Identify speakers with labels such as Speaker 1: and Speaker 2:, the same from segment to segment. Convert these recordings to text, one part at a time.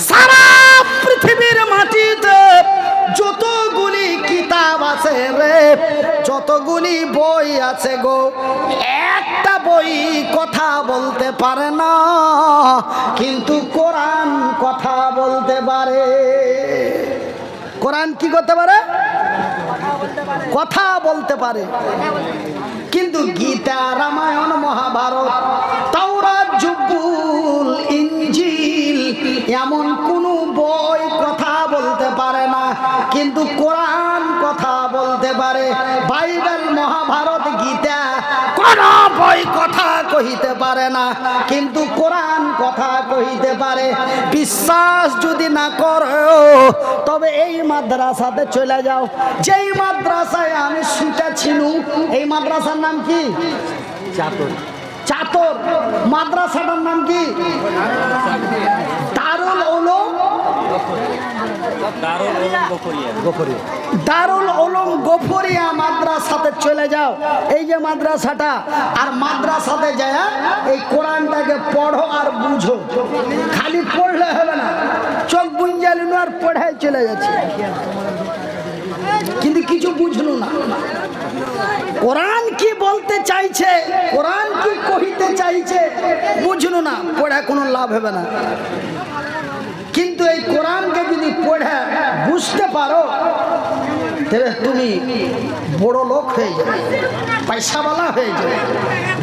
Speaker 1: সারা পৃথিবীর মাটিতে যতগুলি কিতাব আছে রে, যতগুলি বই আছে গো, একটা বই কথা বলতে পারে না, কিন্তু কোরআন কথা বলতে পারে। কোরআন কি করতে পারে? কথা বলতে পারে। কিন্তু গীতা, রামায়ণ, মহাভারত, তাওরাত, জবুর, ইনজিল এমন কোন বই কথা বলতে পারে না, কিন্তু কোরআন কথা বলতে পারে। বাইবেল, মহাভারত, গীতা কোন বই কথা কহিতে পারে না, কিন্তু কোরআন কথা কহিতে পারে। বিশ্বাস যদি না করো তবে এই মাদ্রাসাতে চলে যাও, যেই মাদ্রাসায় আমি শিখেছিলু। এই মাদ্রাসার নাম কি? চাতর। চাতর মাদ্রাসাটার নাম কি? দারুল উলুম দারুল উলুম গফরিয়া মাদ্রাসাতে চলে যাও। এই যে মাদ্রাসাটা, আর মাদ্রাসাতে যায় এই কোরআনটাকে পড়ো আর বুঝো। খালি পড়লে হবে না, চোখ বুঞ্জালিন আর পড়াই চলে যাচ্ছে, কিন্তু কিছু বুঝলো না। কোরআন কি বলতে চাইছে, কোরআন কি কহিতে চাইছে বুঝলো না, পড়া কোনো লাভ হবে না। কিন্তু এই কোরআনকে যদি পড়ে বুঝতে পারো তবে তুমি বড় লোক হয়ে যাবে, পয়সাওয়ালা হয়ে যাবে,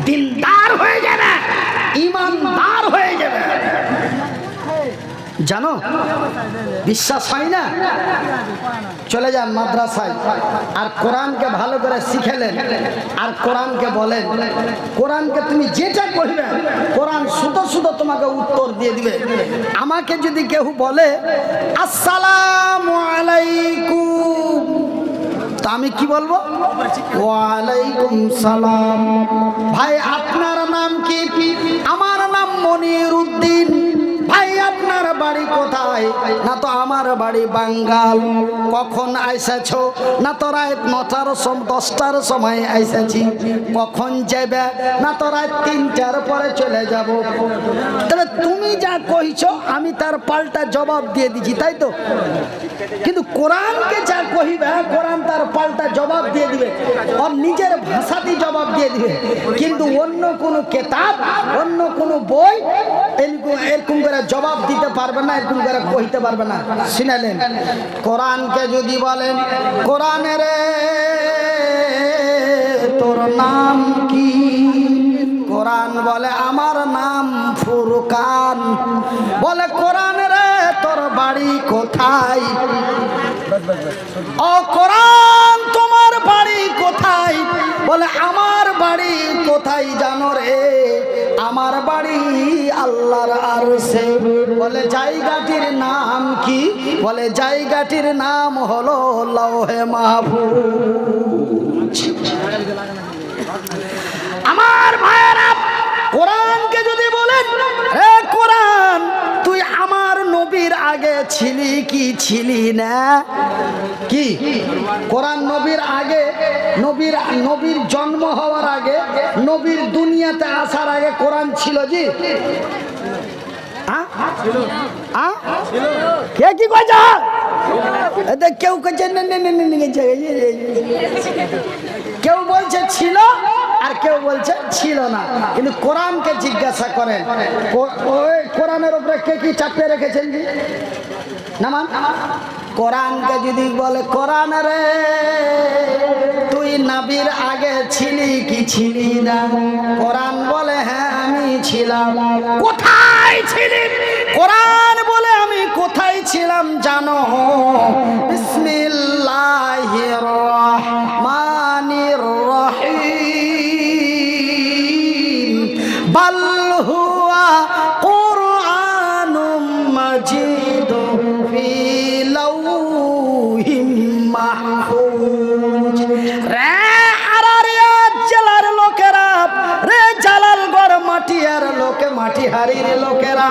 Speaker 1: দিনদার হয়ে যাবে, ইমানদার হয়ে যাবে। জানো, বিশ্বাস হয় না? চলে যান মাদ্রাসায়, আর কোরআনকে ভালো করে শিখেলেন, আর কোরআনকে বলেন, কোরআনকে তুমি যেটা কইবে কোরআন শুধু শুধু তোমাকে উত্তর দিয়ে দিবে। আমাকে যদি কেউ বলে আসসালামু আলাইকুম, তা আমি কি বলবো? ওয়ালাইকুম সালাম। ভাই আপনার নাম কি? আমার নাম মনির উদ্দিন। ভাই আপনার বাড়ি কোথায়? না তো আমার বাড়ি বাঙ্গাল। কখন আইসাছো? না তো রাত 9টার 10টার সময় আইসাছি। কখন যাবে? না তো রাত 3টার পরে চলে যাব। তবে তুমি যা কইছো আমি তার পাল্টা জবাব দিয়ে দিছি, তাই তো? কিন্তু কোরআনকে যা কহিবে কোরআন তার পাল্টা জবাব দিয়ে দিবে, ওর নিজের ভাষাতেই জবাব দিয়ে দিবে। কিন্তু অন্য কোনো কিতাব, অন্য কোনো বই এরকম করে জবাব দিতে পারবে না, এরকম করে কইতে পারবে না। শুনালেন? কোরআনকে যদি বলেন, কোরআনের তোর নাম কি? কোরআন বলে আমার নাম ফুরকান। বলে কোরআন রে তোর বাড়ি কোথায়? ও কোরআন তোমার বাড়ি কোথায়? বলে আমার বাড়ি কোথায় জানো রে? আমার বাড়ি আল্লাহর আরশে। বলে জায়গাটির নাম কি? বলে জায়গাটির নাম হলো লৌহে মাহফুজ। আমার ভাইয়েরা, কোরআনকে যদি বলেন, হে কোরআন তুই আমার নবীর আগে ছিলি কি ছিলি না? কি কোরআন নবীর আগে, নবীর জন্ম হওয়ার আগে, নবীর দুনিয়াতে আসার আগে কোরআন ছিল জি? কে কি কইছ? কেউ কইছে কেউ বলছে ছিল, আর কেউ বলছে ছিল না। কিন্তু কোরআনকে জিজ্ঞাসা করেন, ওই কোরআনের উপরে কে কি চাপিয়ে রেখেছেন জি? নামান। কোরআনকে যদি বলে, কোরআন রে তুই নবীর আগে ছিলি কি ছিলি না? কোরআন বলে হ্যাঁ আমি ছিলাম। কোথায় ছিলি? কোরআন বলে আমি কোথায় ছিলাম জানো? বিসমিল্লাহির রহমানির রহিম। বাল হুয়া কুরআনুম মাজিদুন ফি লাউহিম মাহফুজ। রে আরারিয়াত জেলার লোকেরা, রে জালালগড় মাটিয়ার লোকে, মাটিহারির লোকেরা,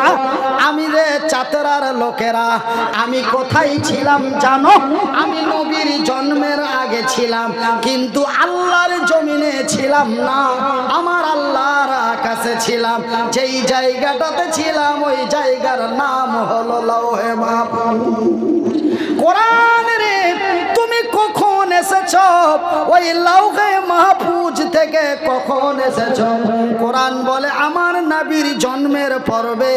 Speaker 1: চাতরার লোকেরা, আমি কোথায় ছিলাম জানো? আমি নবীর জন্মের আগে ছিলাম, কিন্তু আল্লাহর জমিনে ছিলাম না, আমার আল্লাহর কাছে ছিলাম। যেই জায়গাটাতে ছিলাম ওই জায়গার নাম হলো লৌহে মাহফুজ। কোরআন রে তুমি কখন এসেছো? ওই লৌহে মাহফুজ থেকে কখন এসেছো? কোরআন বলে আমার নবীর জন্মের পর্বে,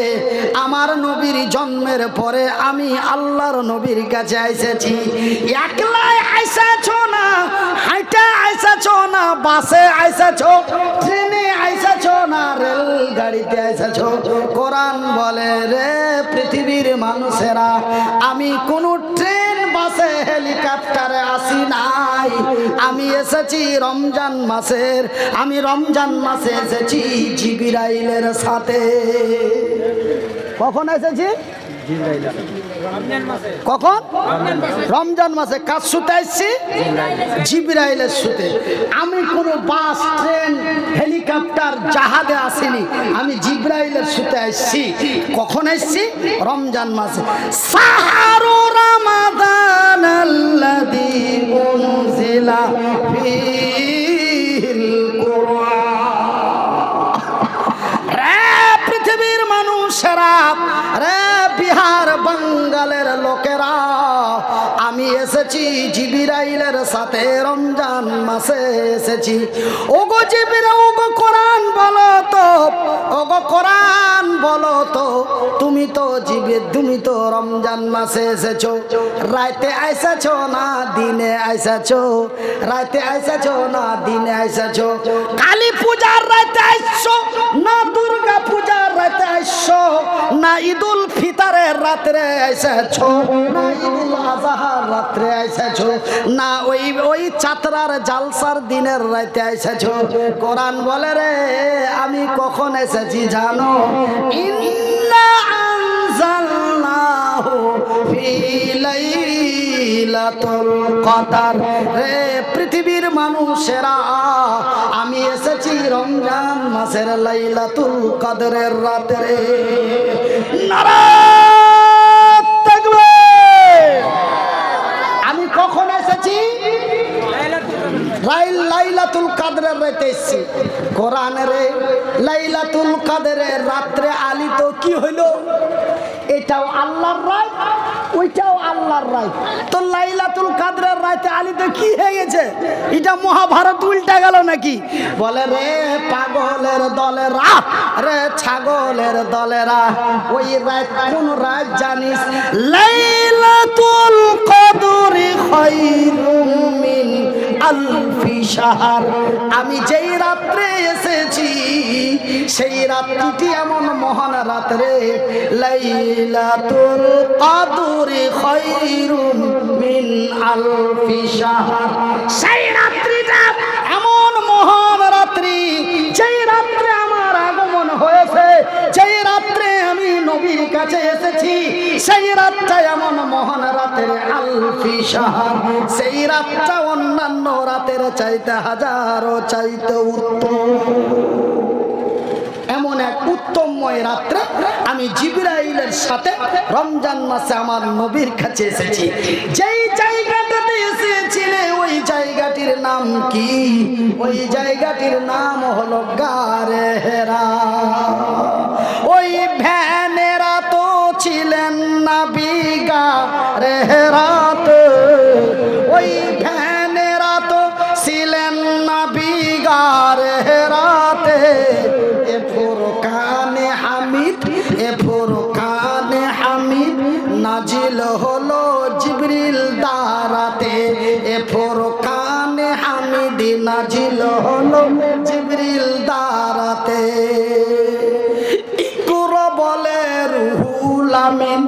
Speaker 1: আমার নবীর জন্মের পরে আমি আল্লাহর নবীর কাছে এসেছি। একলাই এসেছো না, হাইটা এসেছো না, বাসে এসেছো, ট্রেনে এসেছো না, রেল গাড়িতে এসেছো। কোরআন বলে রে পৃথিবীর মানুষেরা, আমি কোনো ট্রেন বাসে হেলিকপ্টারে আসি নাই, আমি এসেছি রমজান মাসের, আমি রমজান মাসে এসেছি জিবরাইলের সাথে। কখন এসেছি? কখন? রমজান মাসে। কার সুতে এসেছি? জিবরাইলের সুতে। আমি কোনো বাস, ট্রেন, হেলিকপ্টার, জাহাজে আসিনি, আমি জিবরাইলের সুতে এসেছি। কখন এসেছি? রমজান মাসে। শাহরু রমাদান আল্লাযী উনজিলা ফীহিল কুরআন। রে পৃথিবীর মানুষেরা, রে বিহার বাঙ্গালের লোকেরা, আমি এসেছি জিবরাইলের সাথে, রমজান মাসে এসেছি। ওগো জিবরাইল, ওগো কোরআন বলো তো, ওগো কোরআন বলো তো, তুমি তো রমজান মাসে এসেছো। রাতে এসেছো না দিনে এসেছো? রাতে এসেছো না দিনে এসেছো? কালী পূজার রাতে এসছো না দুর্গা পূজার রাতে এসছো? না ঈদুল ফিতরের রাত্রে এসেছো? না ঈদুল আজহার রাত্রে এসেছো? না ওই চাতরার জালসার দিনের রাতে এসেছো? কোরআন বলে রে আমি কখন এসেছি জানো? ইন্না আনজালনাহু ফি লাইলাতুল কদর। রে পৃথিবীর মানুষেরা, আমি এসেছি রমজান মাসের লাইলাতুল কদরের রাতে। নারায়ে তাকবীর। আমি কখন এসেছি? লাইলাতুল কদরের রাতে এসেছি। কোরআন রে লাইলাতুল কদরের রাত্রে আলী তো কি হইলো? এটাও আল্লাহর রাত, ওইটাও আল্লাহর রাত। তো লাইলাতুল কদরের রাতে আলী তো কি হয়ে গেছে? এটা মহাভারত উল্টা গেল নাকি? বলে রে পাগলের দলেরা, রে ছাগলের দলেরা, ওই রাত কোন রাত জানিস? লাইলাতুল কদরি খায়রুম মিন আলফি শাহর। আমি যেই রাত্রে এসেছি সেই রাত্রিটি এমন মহান রাত্রে, লাইলাতুল কদরি খায়রুম মিন আলফি শাহর। সেই রাত্রিটা এমন মহান রাত্রি, যেই রাত্রে আমার আগমন হয়েছে, যেই রাত্রে আমি নবীর কাছে এসেছি, সেই রাতটা এমন মহান রাতের আলফি শাহর। সেই রাতটা অন্যান্য রাতের চাইতে হাজারো চাইতে উত্তম। এমন এক উত্তমময় রাত্রে আমি জিবরাইলের সাথে রমজান মাসে আমার নবীর কাছে এসেছি। যেই জায়গাটাতে এসেছিলে ওই জায়গাটির নাম কি? ওই জায়গাটির নাম হলো গারে হেরা। ওই ভ্যানেরা তো ছিলেন নবী গারে হেরাতে, ওই ভ্যানেরা তো ছিলেন নবী গারে হেরাতে। এ ফুরকানে হামিদ, এ ফুরকানে হামিদ নাজিল হলো জিবরিল দারাতে। এ ফুরকানে হামিদ নাজিল হলো জিবরিল দারাতে। ইকরা বলে রুহুল আমিন,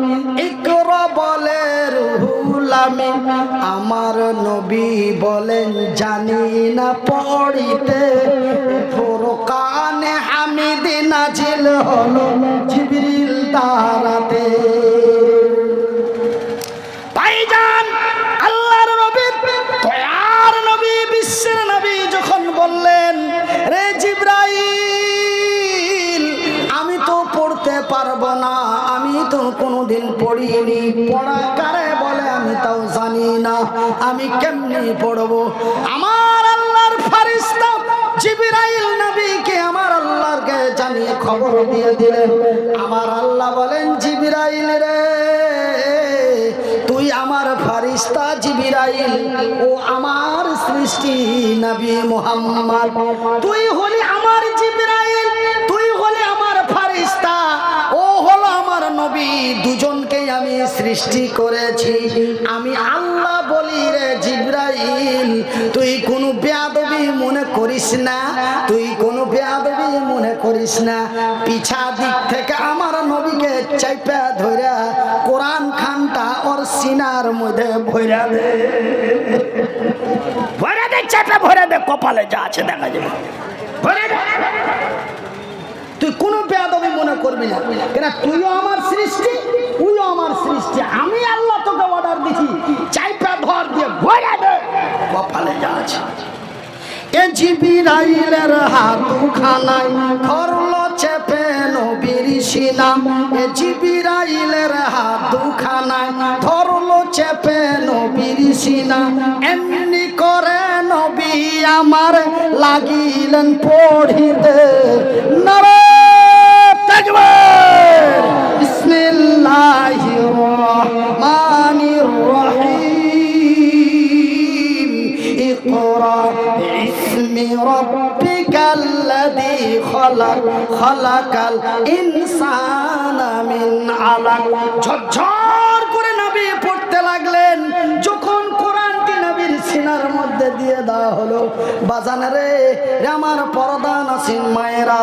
Speaker 1: ইকরা বলে রুহুল আমিন। আমার নবী বলেন জানি না পড়িতে। ফুরকানে হামিদ নাজিল হলো জিবরিল দারাতে। ভাইজান, আল্লাহর নবী, দয়ার নবী, বিশ্বের নবী যখন বললেন রে জিবরাইল আমি তো পড়তে পারবো না, আমি তো কোনোদিন পড়িনি, পড়া কারে বলে আমি তাও জানি না, আমি কেমনি পড়বো? আমার আল্লাহর ফেরেশতা জিবরাইল নবীকে আমার আল্লাহকে জানিয়ে খবর দিয়ে দিলেন। আমার আল্লাহ বলেন, জিবরাইল রে, তুই আমার ফেরেশতা জিবরাইল, ও আমার সৃষ্টি নবী মুহাম্মদ, তুই হলি আমার জিবরাইল, তুই হলি আমার ফেরেশতা, ও হলো আমার নবী, দুজনকেই আমি সৃষ্টি করেছি। আমি আল্লাহ বলি রে জিবরাইল, তুই কোনো বেয়াদবি মনে করিস না, তুই কোনো বেয়াদবি মনে করিস না। পিছা দিক থেকে আমার নবীকে চাইপা ধইরা কোরআন খানটা ওর সিনার মধ্যে ভইরা দে, ভইরা দে, চাইপা ভইরা দে, কপালে যা আছে দেখা যাবে, ভইরা দে। তুই কোনো বেয়াদবি মনে করবি না, কেন তুইও আমার সৃষ্টি, তুইও আমার সৃষ্টি, আমি আল্লাহ তোকে অর্ডার দিছি, চাইপা ধর দিয়ে ভইরা দে, কপালে যা আছে। এ জিবরাইলের হাত খানায় ধরলো চেপে নবীর সিনা, এ জিবরাইলের হাত খানায় ধরলো চেপে নবীর সিনা, এমনি করে নবী আমার লাগিলেন পড়িতে, নারায়ে তাকবীর, বিসমিল্লাহির রহমানির রহিম, ইকরা বিসমি রাব্বিকাল্লাযী খালাক, খালাকাল ইনসানা মিন আলাক। ঝরঝর করে নবী পড়তে লাগলেন। যখন কোরআনটি নবীর সিনার মধ্যে দিয়ে দেওয়া হলো, বাজানে রে আমার পর্দা নাসিন মায়েরা,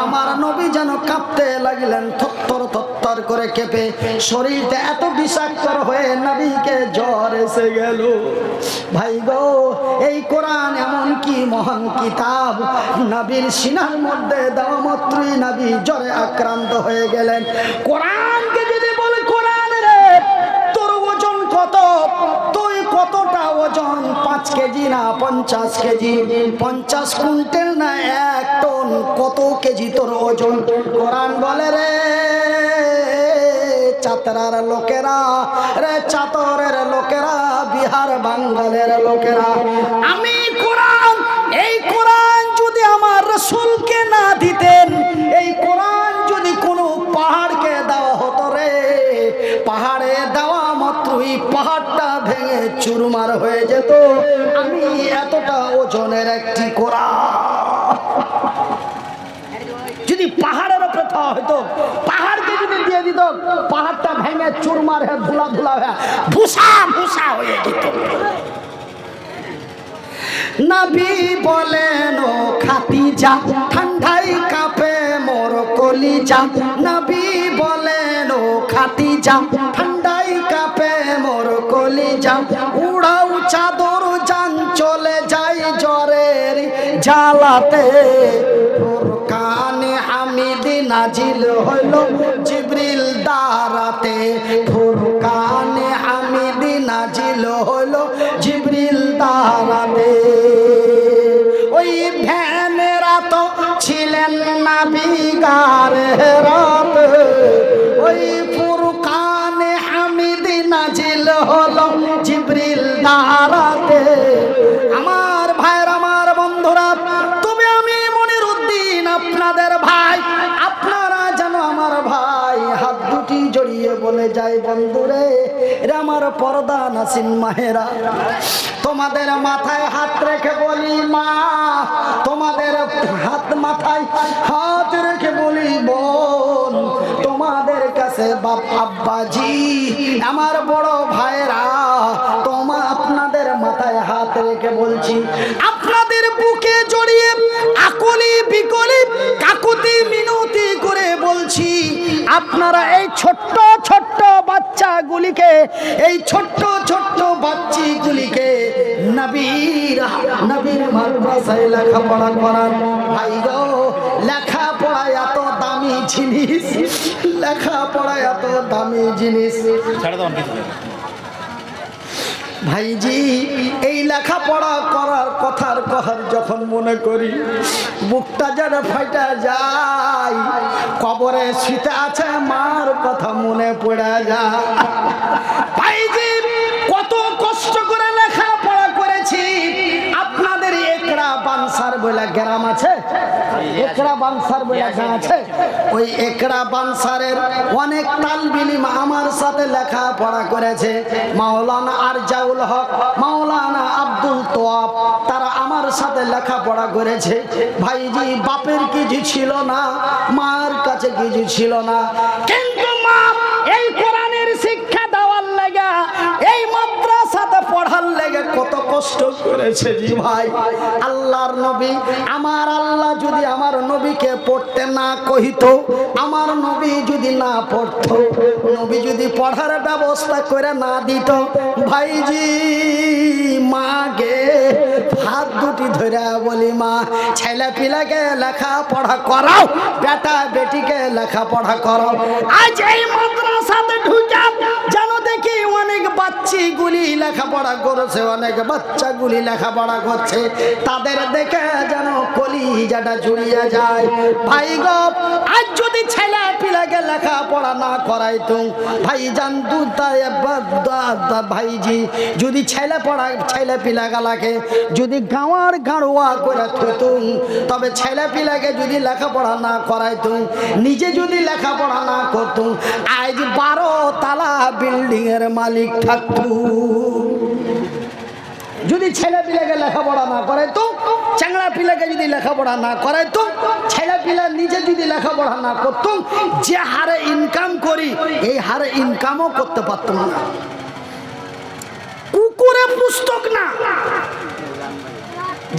Speaker 1: আমার নবী যেন কাঁপতে লাগলেন, থরথর থরথর করে কেঁপে শরীরটা এত বিষাক্ত হয়ে নবীকে জ্বর এসে গেল। ভাই গো, এই কোরআন এমন কি মহান কিতাব, নবীর সিনার মধ্যে দেওয়া মাত্রই নবী জ্বরে আক্রান্ত হয়ে গেলেন। কোরআনকে যদি বলে, কোরআন রে তোর ওজন কত, তুই কতটা ওজন, 5 কেজি না 50 কেজি, 50 কুইন্টাল না 1 টন, কত কেজি তোর ওজন? কোরআন বলে, রে চাতরার লোকেরা, রে চাতরের লোকেরা, বিহার বাঙ্গালের লোকেরা, আমি কোরআন, এই কোরআন যদি আমার রাসূলকে না দিতেন, এই কোরআন যদি কোনো পাহাড়কে দেওয়া হতো রে, পাহাড়ে দেওয়া মাত্রই পাহাড়টা ভেঙে চুরমার হয়ে যেত। আমি এতটা ওজনের একটি কোরআন যদি পাহাড়ের উপরে দেওয়া হতো, পাহাড়কে যদি দিয়ে দিত, পাহাড়টা ভেঙে চুরমার হয়ে ধুলা ধুলা হয়ে ভুসা ভুসা হয়ে যেত। নবী বলেন, ও খাদিজা, ঠান্ডাই কাঁপে মোর কলিজা, নবী বলেন, ও খাদিজা, ঠান্ডাই কাঁপে মোর কলিজা, উড়াও চাদর জান চলে যাই জ্বরের জ্বালাতে, ফুরকানে হামিদ নাজিল হইল জিবরিল দারাতে, ফুরকানে হামিদ নাজিল হইল জিবরিল দারাতে। ওই ভ্যানেরা তো ছিলেন নাবিগার রাত, ওই ফুরকানে হামিদ নাজিল হলো জিবরিল দারাতে। আমার ভাইর, আমার বন্ধুরা, তবে আমি মনিরউদ্দিন আপনাদের ভাই, আপনারা যেন আমার ভাই, হাত দুটি জড়িয়ে বলে যাই, বন্ধুরে রে আমার পর্দা নাসিন মায়েরা, তোমাদের মাথায় হাত রেখে বলি মা, তোমাদের হাত মাথায় হাত রেখে বলি বোন, তোমাদের কাছে বাপ আব্বাজি, আমার বড় ভাইরা, আপনাদের মাথায় হাত রেখে বলছি, আপনাদের বুকে জড়িয়ে আকুলি বিকলি কাকুতি মিনতি করে বলছি, আপনারা এই ছোট্ট ছোট্ট বাচ্চাগুলিকে, এই ছোট্ট ছোট্ট বাচ্চাগুলিকে নবীর মাদ্রাসায় লেখাপড়া করান। ভাই গো, লেখাপড়া এত দামি জিনিস, লেখাপড়া এত দামি জিনিস। ভাইজি এই লেখাপড়া করার কথার যখন মনে করি বুকটা যেন ফাইটা যায়। কবরে শীতে আছে মার কথা মনে পড়ে যায়। ভাইজি কত কষ্ট করে লেখাপড়া করেছি। আপনাদের একড়া বানসার বলে গ্রাম আছে, একড়া বানসার বলে গ্রাম আছে। ওই একড়া বানসারের অনেক তালবে ইলম আমার সাথে লেখাপড়া করেছে। মাওলানা আরজাউল হক, মাওলানা আব্দুল তোয়াব, তারা আমার সাথে লেখাপড়া করেছে। ভাইজি বাপের কিছু ছিল না, মার কাছে কিছু ছিল না, কিন্তু মা এই কোরআনের শিক্ষা দেওয়ার লাগা, এই মাদ্রাসাতে পড়ার লেগে কত কষ্ট করেছে জি ভাই। আল্লাহর নবী, আমার আল্লাহ যদি আমার নবীকে পড়তে না কহিত, আমার নবী যদি না পড়তো, নবী যদি পড়ার ব্যবস্থা করে না দিত, ভাইজি মাকে হাত দুটি ধরে বলি, মা ছেলে পিলাকে লেখাপড়া করাও, বেটা বেটিকে লেখাপড়া করাও। আজ এই মাদ্রাসাতে ঢুকে যেন দেখি অনেক বাচ্চিগুলি লেখাপড়া করেছে, অনেক বাচ্চাগুলি লেখাপড়া করছে, তাদের দেখে যেন কলিজাটা জুড়িয়ে যায়। ভাই গো, আজ যদি ছেলে পিলাকে লেখাপড়া না করাইতো, ভাই জান ভাইজি যদি ছেলে পিলাগালাকে যদি গাঁয়ার গাড়োয়া করে থুতুম, তবে ছেলে পিলাকে যদি লেখাপড়া না করাইতুম, নিজে যদি লেখাপড়া না করতুম, আজ 12 তালা বিল্ডিং এর মালিক থাকতো। যদি ছেলে পিলাকে লেখাপড়া না করাইতো, চ্যাংড়া পিলাকে যদি লেখাপড়া না করাইতো, ছেলে পিলা নিজে যদি লেখাপড়া না করতুম, যে হারে ইনকাম করি এই হারে ইনকামও করতে পারতাম না। কুকুরে পুস্তক না,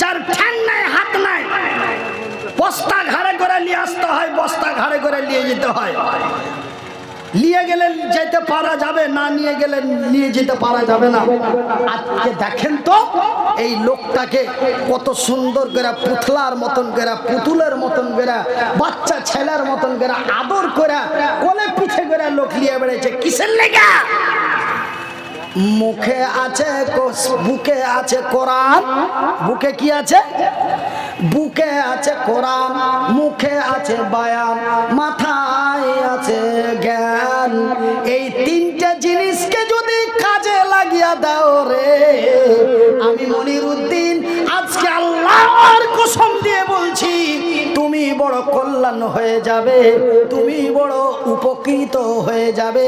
Speaker 1: যার ঠ্যাং নাই হাত নাই, বস্তা ঘাড়ে করে নিয়ে আসতে হয়, বস্তা ঘাড়ে করে নিয়ে যেতে হয়। নিয়ে গেলে যেতে পারা যাবে, না নিয়ে গেলে নিয়ে যেতে পারা যাবে না। আজকে দেখেন তো এই লোকটাকে কত সুন্দর করে পুতলার মতন করে, পুতুলের মতন করে, বাচ্চা ছেলের মতন করে আদর করে কোলে পিঠে করে লোক নিয়ে বেড়েছে। কিসের লেগা? মুখে আছে, বুকে আছে কোরআন। বুকে কি আছে? বুকে আছে কোরআন, মুখে আছে বয়ান, মাথায় আছে জ্ঞান। এই তিনটে জিনিসকে যদি কাজে লাগিয়ে দাও রে, আমি মনিরউদ্দিন আজকে আল্লাহর কসম দিয়ে বলছি, তুমি বড় কল্যাণ হয়ে যাবে, তুমি বড় উপকৃত হয়ে যাবে।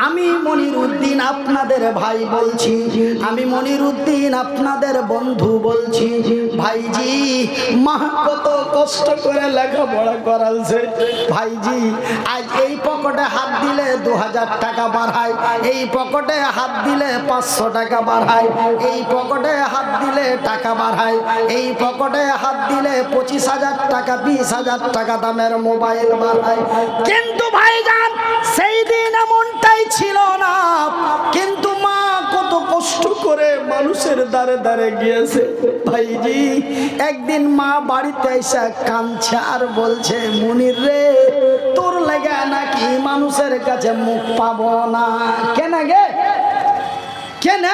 Speaker 1: আমি মনিরউদ্দিন আপনাদের ভাই বলছি, আমি মনিরউদ্দিন আপনাদের বন্ধু বলছি। ভাইজি মা কত কষ্ট করে লেখাপড়া করালছে। ভাইজি আজ এই পকেটে হাত দিলে 2000 টাকা বাড়ায়, এই পকেটে হাত দিলে 500 টাকা বাড়ায়, এই পকেটে হাত দিলে টাকা বাড়ায়, এই পকেটে হাত দিলে 25,000 টাকা 20,000 টাকা দামের মোবাইল বাড়ায়। কিন্তু ভাইজান সেই দিন এমনটাই ছিল না। কিন্তু মা কত কষ্ট করে মানুষের দ্বারে দ্বারে গিয়েছে। ভাইজি একদিন মা বাড়িতে এসে কাঁদছে আর বলছে, মুনির রে তোর লাগা নাকি মানুষের কাছে মুখ পাবো না। কেন গে? কেন?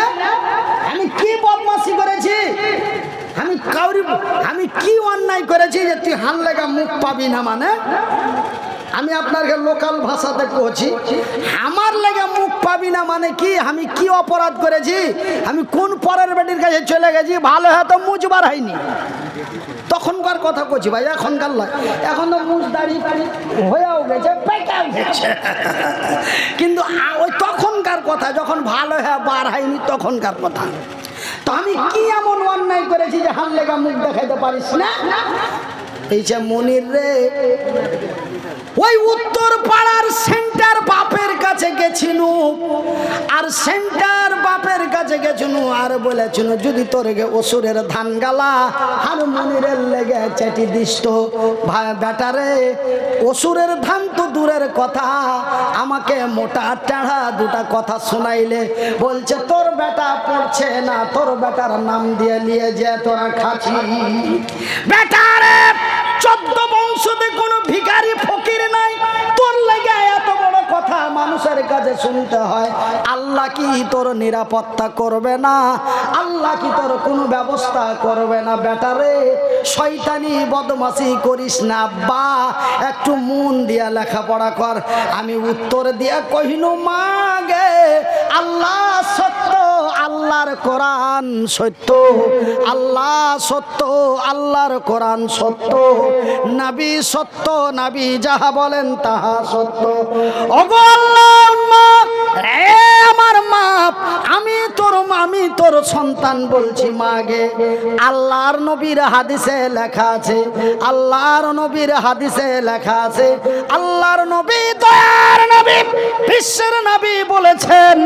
Speaker 1: আমি কি বদমাশি করেছি? আমি কি অন্যায় করেছি যে তুই হান লাগা মুখ পাবি না? মানে আমি আপনাকে লোকাল ভাষাতে কইছি, আমার লেগে মুখ পাবি না মানে কি? আমি কি অপরাধ করেছি? আমি কোন পরের বেটির কাছে চলে গেছি? ভালো হয়তো মুজ বার হয়নি, তখনকার কথা কইছি ভাই, এখনকার নয়। এখন তো মুজ দাঁড়িয়ে হয়েও গেছে, পেটাও গেছে, কিন্তু ওই তখনকার কথা, যখন ভালো হয়ে বার হয়নি তখনকার কথা। তো আমি কি এমন অন্যায় করেছি যে হান লেগা মুখ দেখাইতে পারিস না? এই যে মনির রে, ওই উত্তর পাড়ার সেন্টার বাপের কাছে গেছিল, আর সেন্টার বাপের কাছে গেছিল আর বলেছিল, যদি তোর গে অসুরের ধান গালা আর মনিরের লেগে চেটি দিস ভাই বেটারে, অসুরের ধান তো দূরের কথা, আমাকে মোটা টাড়া দুটা কথা শোনাইলে বলছে তোর বেটা পড়ছে না, তোর বেটার নাম দিয়ে নিয়ে যে তোরা খাচ্ছি। বেটারে 14 বংশতে কোনো ভিখারি ফকির নাই, তোর লেগে এত বড় কথা মানুষের কাছে শুনতে হয়। আল্লাহ কি তোর নিরাপত্তা করবে না? আল্লাহ কি তোর কোনো ব্যবস্থা করবে না? বেটারে শয়তানি বদমাশি করিস না আব্বা, একটু মন দিয়া লেখাপড়া কর। আমি উত্তর দিয়া কহিনু, মা গে আল্লাহ সত্য, আল্লাহর কোরআন সত্য, আল্লাহ সত্য, আল্লাহর কোরআন সত্য, নবী সত্য, নবী যাহা বলেন তাহা সত্য। ওগো আল্লাহ মা, রে আমার মা, আমি তোর সন্তান বলছি মা গে। আল্লাহর নবীর হাদিসে লেখা আছে, আল্লাহর নবীর হাদিসে লেখা আছে, আল্লাহর নবী, দয়ার নবী, বিশ্বের নবী বলেছেন,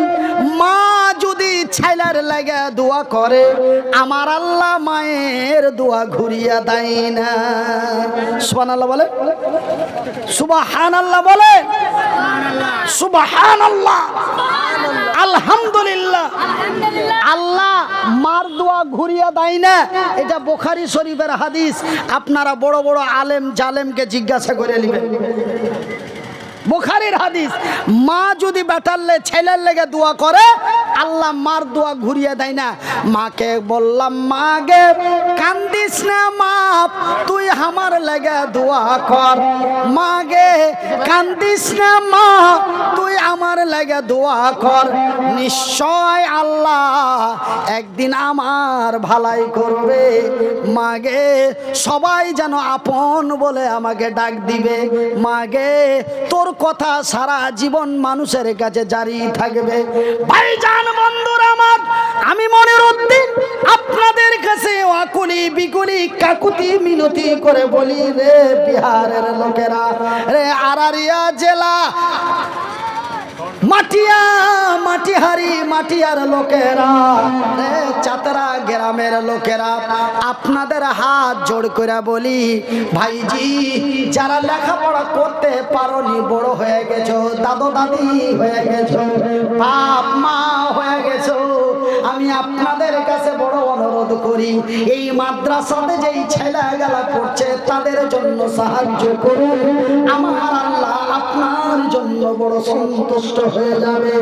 Speaker 1: মা যদি ছেলের লাগে দোয়া করে, আমার আল্লাহ মায়ের দোয়া ঘুরিয়া দেয় না। সুবহানাল্লাহ বলে, সুবহানাল্লাহ বলে, সুবহানাল্লাহ, আলহামদুলিল্লাহ। আল্লাহ মার দোয়া ঘুরিয়া দেয় না, এটা বুখারী শরীফের হাদিস। আপনারা বড় বড় আলেম জালেমকে জিজ্ঞাসা করে নেবেন, বুখারীর হাদিস। মা যদি বেটারলে ছেলের লেগে দোয়া করে, আল্লাহ মার দোয়া ঘুরিয়ে দেয় না। মাকে বললাম, মা গে কান্দিস না মা, তুই আমার লেগে দোয়া কর। মা গে কান্দিস না মা, তুই আমার লেগে দোয়া কর। নিশ্চয় আল্লাহ একদিন আমার ভালাই করবে। মা গে সবাই যেন আপন বলে আমাকে ডাক দিবে। মা গে তোর কথা সারা জীবন মানুষের কাছে জারি থাকবে। ভাইজান বন্ধুরা আমার, আমি মনিরউদ্দিন আপনাদের কাছে আকুলি বিকুলি কাকুতি মিনতি করে বলি, রে বিহারের লোকেরা, রে আরারিয়া জেলা মাটিয়ার লোকেরা, চাতরা গ্রামের লোকেরা, আপনাদের হাত জোড় করে বলি, ভাইজি যারা লেখাপড়া করতে পারোনি, বড় হয়ে গেছো, দাদু দাদি হয়ে গেছো, বাপ মা হয়ে গেছো, আমি আপনাদের কাছে বড় অনুরোধ করি, এই মাদ্রাসাতে যেই ছেলেগুলা পড়ছে তাদের জন্য সাহায্য করুন। আমার আল্লাহ আপনার জন্য বড় সন্তুষ্ট হয়ে যাবে।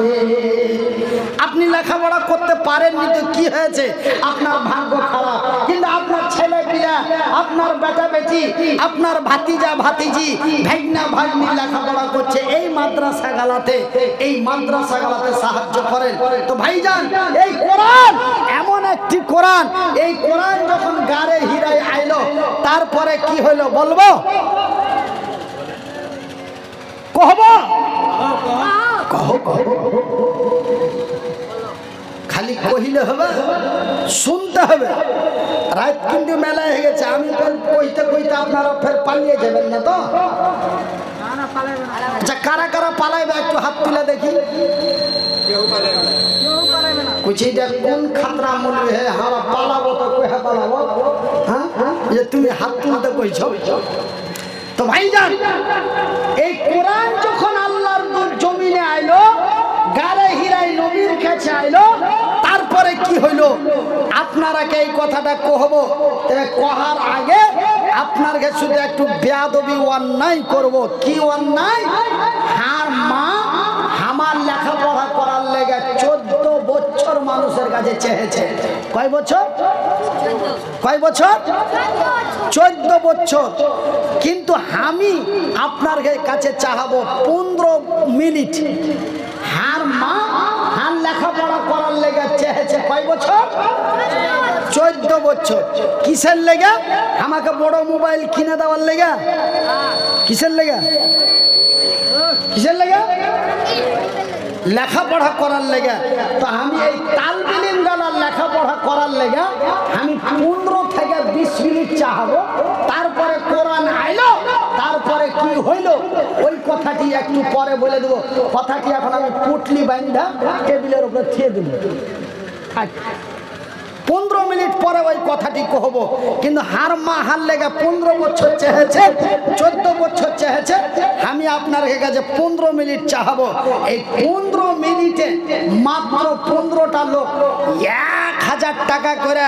Speaker 1: আপনি লেখাপড়া করতে পারেননি তো কি হয়েছে? আপনার ভাগ্য খারাপ, কিন্তু আপনার ছেলে পিলা, আপনার বেটা বেটি, আপনার ভাতিজা ভাতিজি, ভাগনা ভাগ্নি লেখাপড়া করছে, এই মাদ্রাসাগুলোতে, এই মাদ্রাসাগুলোতে সাহায্য করেন। তো ভাইজান, এই কোরআন এমন একটি কোরআন, এই কোরআন যখন গারে হিরায় আইলো, তারপরে কি হইলো বলবো? কহবো? খালি কহিলে হবে? শুনতে হবে। রাত কিন্তু মেলা হয়ে গেছে, আমি কইতে কইতে আপনারা ফের পালিয়ে যাবেন না তো? আচ্ছা, কারা কারা পালাইবে একটু হাত তুলে দেখি। কুচিটা কোন খাতরা মূল্য হে, হারা পালাবো তো কই পালাবো? হ্যাঁ, যে তুমি হাত তুলতে কইছো। তো ভাইজান, এই কোরআন যখন আল্লাহর জমিনে আইলো, গারে হিরাই নবীর কাছে আইলো, তারপরে কি হইল? আপনারা কে এই কথাটা কহবো, কহার আগে আপনার কাছে শুধু একটু বেয়াদবি অন্যায় করব। কি অন্যায়? হার মা আমার লেখাপড়া করার লেগে 14 বছর মানুষের কাছে চেয়েছে। কয় বছর? কয় বছর? 14 বছর। কিন্তু আমি আপনার কাছে চাহাবো 15 মিনিট। হার মা হার লেখাপড়া করার লেগে চেয়েছে কয় বছর? 14 বছর। কিসের লেগে? আমাকে বড় মোবাইল কিনে দেওয়ার লেগে। কিসের লেগে? কিসের লেগে? লেখাপড়া করার লেগে। তো আমি এই তালবিলিম গালার লেখাপড়া করার লেগে আমি 15 থেকে 20 মিনিট চাহাবো। তারপরে কোরআন আইলো, তারপরে কি হইল ওই কথাটি একটু পরে বলে দেবো। কথাটি এখন আমি পুটলি বান্ধা টেবিলের উপরে থিয়ে দেব। 15 মিনিট পরে ওই কথাটি কহব, কিন্তু হার মা হার লেগে 15 বছর চেয়েছে, 14 বছর চেয়েছে, আমি আপনার কাছে 15 মিনিট চাহাবো। এই 15 মিনিটে মাত্র 15টা লোক 1000 টাকা করে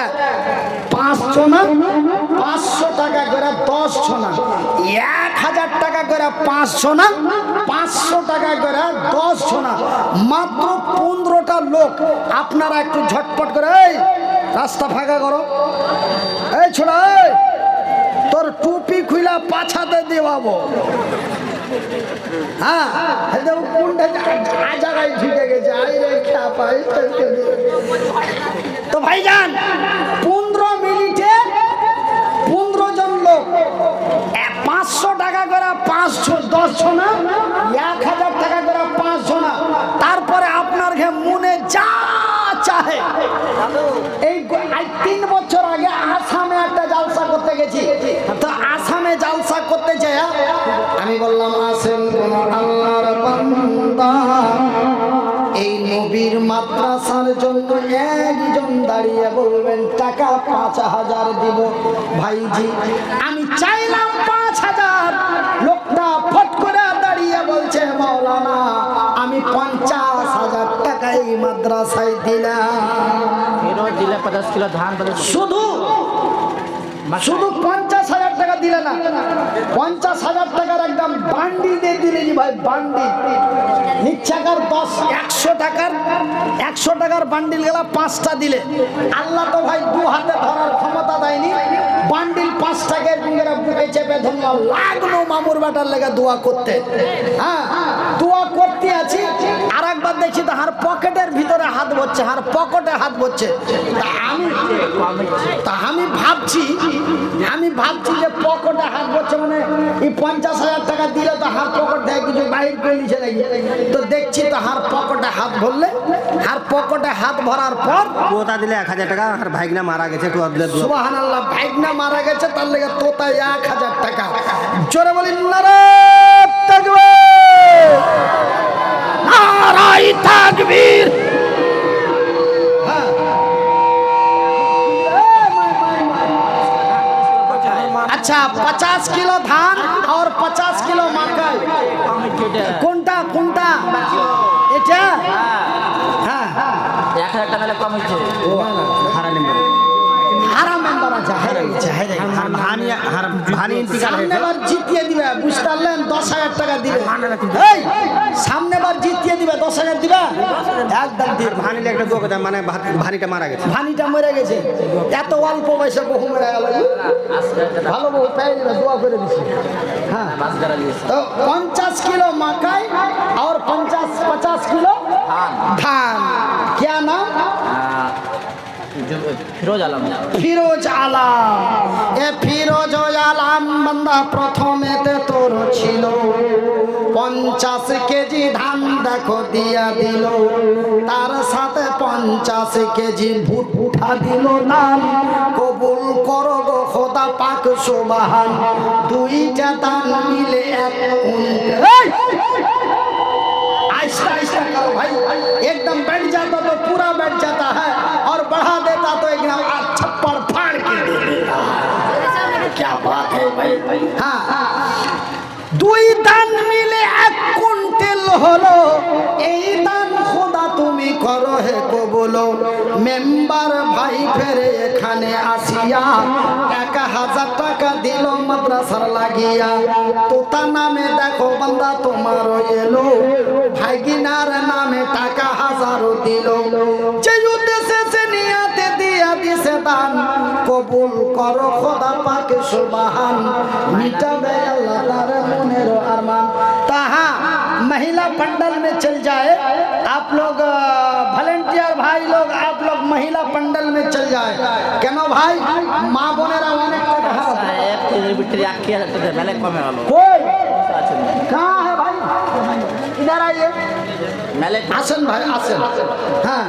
Speaker 1: 5 জনা, 500 টাকা করে 10 জনা, 1000 টাকা করে 5 জনা, 500 টাকা করে 10 জনা, মাত্র 15টা লোক। আপনারা একটু ঝটপট করে এই রাস্তা ফাঁকা করো, এই ছোড়া তোর টুপি খুইলা পাছাতে দেওয়াবো। হ্যাঁ কোনটা জায়গায় ঢুকে গেছে, তো ভাইজান 15 মিনিটে 15 জন লোক 500 টাকা করে 10 জনা, 1000 টাকা করে 5 জনা। তারপরে আপনার মনে যা চাহে, এই 3 বছর আগে আসামে একটা জালসা করতে গেছি, তো আসামে জালসা করতে যায় আমি বললাম আসেন কোন আল্লাহর বান্দা এই নবীর মাদ্রাসার জন্য একজন দাঁড়িয়ে বলবেন টাকা 5000 দিব। ভাইজি আমি চাইলাম 5000, লোকটা ফট করে দাঁড়িয়ে বলছে মাওলানা আমি 50,000 টাকা এই মাদ্রাসায় দিলাম।
Speaker 2: 50 কিলো ধান,
Speaker 1: শুধু 50,000 টাকা দিলে না, 50,000 টাকার একদম বান্ডিল দিয়ে দিলে ভাই, বান্ডিল নিচ্ছাকার 100 টাকার বান্ডিল গেলা 5টা দিলে। আল্লাহ তো ভাই 2 হাতে ধরার ক্ষমতা দেয়নি, বান্ডিল 5 টাকার বুকে চেপে ধরলাম, লাগলো মামুর বাটার লেগে দোয়া করতে। হ্যাঁ দোয়া করতে আছি, আর একবার দেখছি তো হার পকেটের ভিতরে হাত ভরছে, হার পকেটে হাত ভরছে। আমি ভাবছি যে পকেটে হাত ভরছে মানে এই 50,000 টাকা দিলে তো হার পকেট থেকে কিছু বাইর করে নিছে নাকি। তো দেখছি তো হার পকেটে হাত ভরলে, হার পকেটে হাত ভরার পর
Speaker 2: তোতা দিলে 1000 টাকা, আর ভাইগনা মারা গেছে,
Speaker 1: সুবহানাল্লাহ, ভাইগনা মারা গেছে তার লেগে তোতা 1000 টাকা। জোরে বলি নারে তাকবীর, নারায়ে তাকবীর। अच्छा 50 किलो धान और 50 किलो मकई, কোনটা কোনটা এটা? হ্যাঁ
Speaker 2: 1000 টাকা হলে কম হচ্ছে,
Speaker 1: হারা মেম্বার আছে, সামনেবার জিতিয়ে দিবে, বুঝতে পারলেন? 10,000 টাকা দিবে, এই সামনেবার জিতিয়ে দিবে, 10,000 দিবে একদম দিবে।
Speaker 2: ভানিলে একটা দোয়া কথা, মানে ভানিটা মারা গেছে,
Speaker 1: ভানিটা মরে গেছে, এত অল্প বয়সে বহু মরে গেল, ভালো বহু পেয়ে দিবে, দোয়া করে দিচ্ছে। হ্যাঁ তো 50 किलो मकई और 50 किलो धान। क्या नाम?
Speaker 2: ফিরোজ আলম।
Speaker 1: ফিরোজ আলম। এ ফিরোজ আলম বান্দা প্রথমেতে তোর ছিল 50 কেজি ধান, দেখো দিয়া দিল, তার সাথে 50 কেজি ভুট্টা দিল নাম। কবুল করো গো খোদা পাক সুবহান, 2টা দান মিলে 1 কুইন্টাল। आहिस्ता आहिस्ता करो भाई, एकदम बैठ जाता तो पूरा बैठ जाता है, और बढ़ा देता तो एकदम छप्पड़ फाड़ के दे देता। क्या बात है भाई। हाँ 2 দান মিলে 1 কুইন্টাল হলো, এই দান খোদা তুমি করো হে কবুল। মেম্বার ভাই ফেরে এখানে আসিয়া 1000 টাকা দিল মাদ্রাসার লাগিয়া। তোতা নামে দেখো বান্দা তোমার এলো, ভাইগিনার নামে টাকা 1000 দিল। যে উদ্দেশ্যে সে নিয়াতে দিয়া দিছে দান, কবুল করো খোদা পাক সুবহান, মিটাবে আল্লাহ তার মনের अरमान। कहाँ महिला पंडल में चल जाए आप लोग, वॉलंटियर भाई लोग, आप लोग महिला पंडल में चल जाए। क्यों भाई माँ बोनेरा अनेक कहाँ है भाई, इधर आइए, आसन भाई आसन। हाँ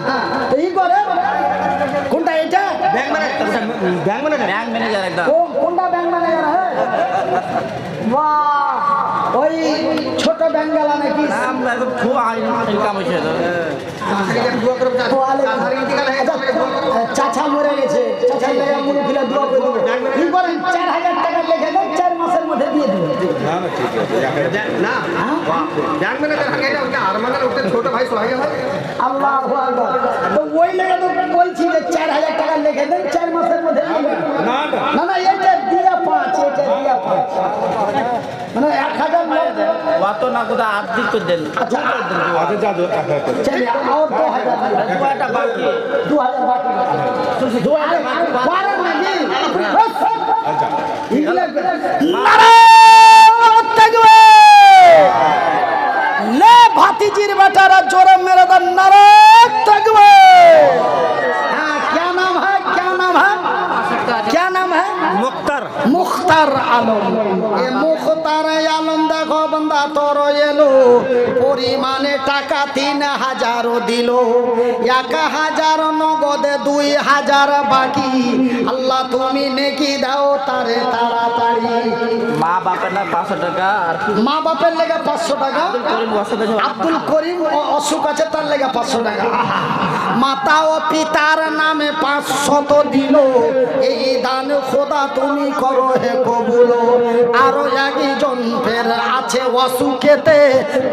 Speaker 1: तो ये करे কোনটা এটা?
Speaker 2: ব্যাংক ম্যানেজার একদম।
Speaker 1: কোনটা ব্যাংক ম্যানেজার? বাহ, ওই ছোট ব্যাংকওয়ালা নাকি? চাচা মরে গেছে, লেগে মুরব্বীরা দোয়া করে দেবো কি করেন 4000 টাকা লিখে দেন 4 মাসের মধ্যে দিয়ে দেবো
Speaker 2: না ব্যাংক ম্যানেজার হাঁকে ওটা আর মানে ওটা ছোট ভাই সোহাগে ভাই
Speaker 1: আল্লাহু আকবার তো ওই লেগে তো বলছি যে 4000 টাকা লিখে দেন 4 মাসের মধ্যে দিয়ে দেবো না না এটা দিয়া 5 এটা দিয়া 5 মানে 1000 লোক
Speaker 2: অত না কোথা আর্ধেক করে দেন
Speaker 1: আচ্ছা
Speaker 3: আগে যা দো
Speaker 1: चलिए और 2000
Speaker 2: দুটা বাকি
Speaker 1: 2000 बाकी 2000 12 नहीं बस ले भातीजीर बेटारा जोरे मेरे दा नारे तगवे हाँ क्या नाम है क्या नाम है
Speaker 2: মুক্তার
Speaker 1: মুখতার আলম এ মুখতার আলম দেখো বান্দা তোর এলো পরিমাণে টাকা 3000 দিল 1000 নগদে 2000 বাকি আল্লাহ তুমি নেকি দাও তারে তাড়াতাড়ি
Speaker 2: মা বাপের না 500 টাকা আর
Speaker 1: মা বাপের লেগে 500 টাকা
Speaker 2: করিম ওয়াসবে
Speaker 1: আব্দুল করিম অসুখ আছে তার লেগে 500 টাকা মাতা ও পিতার নামে 500 দিল এই দান খোদা তুমি করো হে কবুল আরো একজন ফের আছে অসুখেতে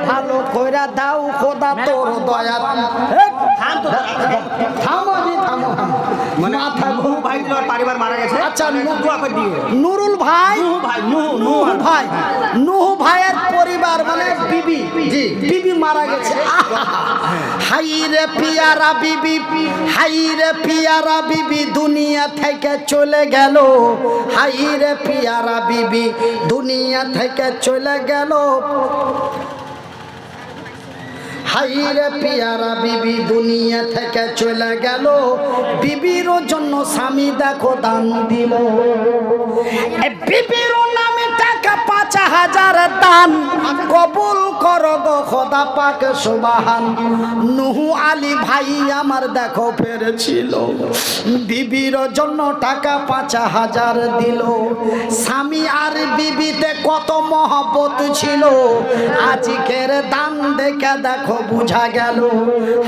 Speaker 1: ভালো কইরা দাও খোদা তোর দয়া থামো জি থামো
Speaker 2: মানে
Speaker 1: মাথা
Speaker 2: নুহু ভাই তোর পরিবার মারা গেছে
Speaker 1: আচ্ছা
Speaker 2: দোয়া করে দিও
Speaker 1: নুরুল ভাই নুহু ভাইয়ের পরিবার মানে বিবি জি বিবি মারা গেছে হাই রে পিয়ারা বিবি দুনিয়া থেকে চলে গেল হাই রে পিয়ারা বিবি দুনিয়া থেকে চলে গেল হাই রে পিয়ারা বিবি দুনিয়া থেকে চলে গেল বিবির জন্য স্বামী দেখো দান দিল বিবির নামে টাকা 5000 দান কবুল করো গো খোদা পাক সুবহান নুহু আলী ভাই আমার দেখো ফেরেছিল বিবির জন্য টাকা 5000 দিল স্বামী আর বিবিতে কত মহব্বত ছিল আজকের দান দেখে দেখো বুঝা গেল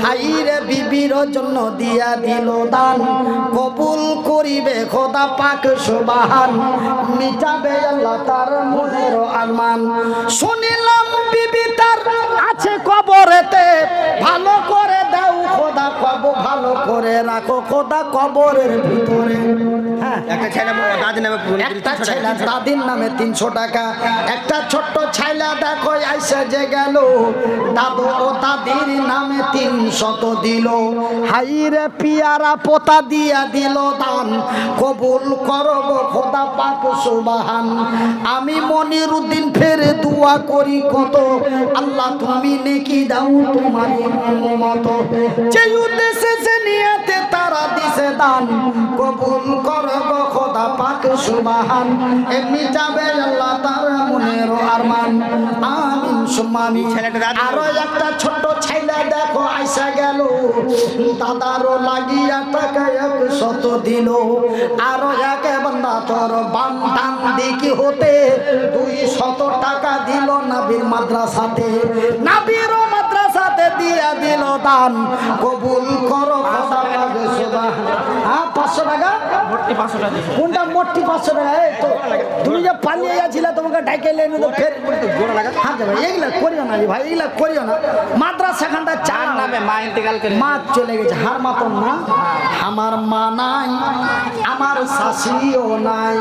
Speaker 1: হাইরে বিবির জন্য দিয়া দিল দান কবুল করিবে খোদা পাক সুবহান মিটাবে আল্লাহ তার মনের আরমান শুনিলাম বিবি তার আছে কবরেতে ভালো করে দাও খোদা কবর ভালো করে রাখো খোদা কবরের ভিতরে হ্যাঁ
Speaker 2: একটা ছেলে দাদি নামে
Speaker 1: একটা ছেলে দাদির নামে 300 টাকা একটা ছোট্ট ছাইলা দেখো আইসা যে গেল দাদু ও দাদির নামে 300 দিল হাইরে পিয়ারা পোতা দিয়া দিল দান কবুল করব খোদা পাক সুবহান আমি মনিরউদ্দিন ফের দোয়া করি কত আল্লাহ তুমি নেকি দাও তোমার মতো যে উদ্দেশ্যে যে নিয়তে তারা দিছে দান কবুল করব খোদা পাক সুবহান এমনি যাবে আল্লাহ তার মনের আরমান আমিন সুম্মা আমিন আরো একটা ছোট ছেলে দেখো আইসা গেল দাদারও লাগিয়া টাকা 100 দিল আরো এক বান্দা তোর বাম ডান দিকে হতে 200 টাকা দিল নবীর মাদ্রাসাতে দিয়া দিল দান কবুল করো খোদা পাক সুবহান হ্যাঁ 500 টাকা
Speaker 2: ভর্তি 500 টাকা
Speaker 1: কোনটা মোটি 500 টাকা এই তো তুমি যে পালিয়ে যাচ্ছিলে তোমাকে ডাইকে লেনে তো ফের
Speaker 2: জোড়া লাগা
Speaker 1: হ্যাঁ ভাই এগুলা করিও না রে ভাই এগুলা করিও না মাদ্রাসা খানটা
Speaker 2: চার নামে মা ইন্তেকাল করে
Speaker 1: মা চলে গেছে হার মতন না আমার মা নাই আমার শাশুড়িও নাই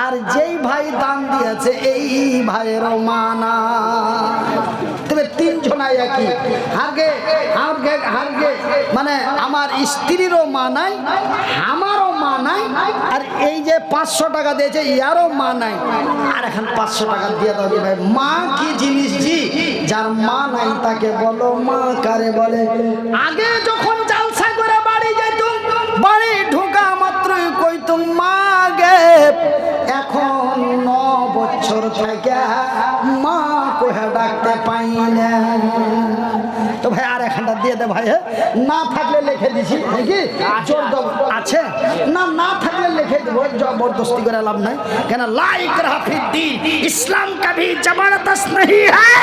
Speaker 1: আর যেই ভাই দান দিয়েছে এই ভাইয়েরও মা নাই তবে 3 জনাই একই হারগে মানে আমার স্ত্রীরও মা নাই আমারও মা নাই আর এই যে 500 টাকা দিয়েছে ইয়ারও মা নাই আর এখন 500 টাকা দিয়ে দাও ভাই মা কি জিনিস জি যার মা নাই তাকে বলো মা কারে বলে আগে যখন জালসা করে বাড়ি যাইতুম বাড়ি ঢোকা মাত্রই কইতুম মা গে এখন 9 বছর থেকে মা কোহে ডাকতে পাই না তো ভাই আর এখানটা দিয়ে দে ভাই না থাকলে লিখে দিছি নাকি জোর দেব আছে না থাকলে লিখে দেব জবরদস্তি করে লাভ নাই কেন লাইক রাফিদ্দিন इस्लाम कभी जबरदस्त नहीं है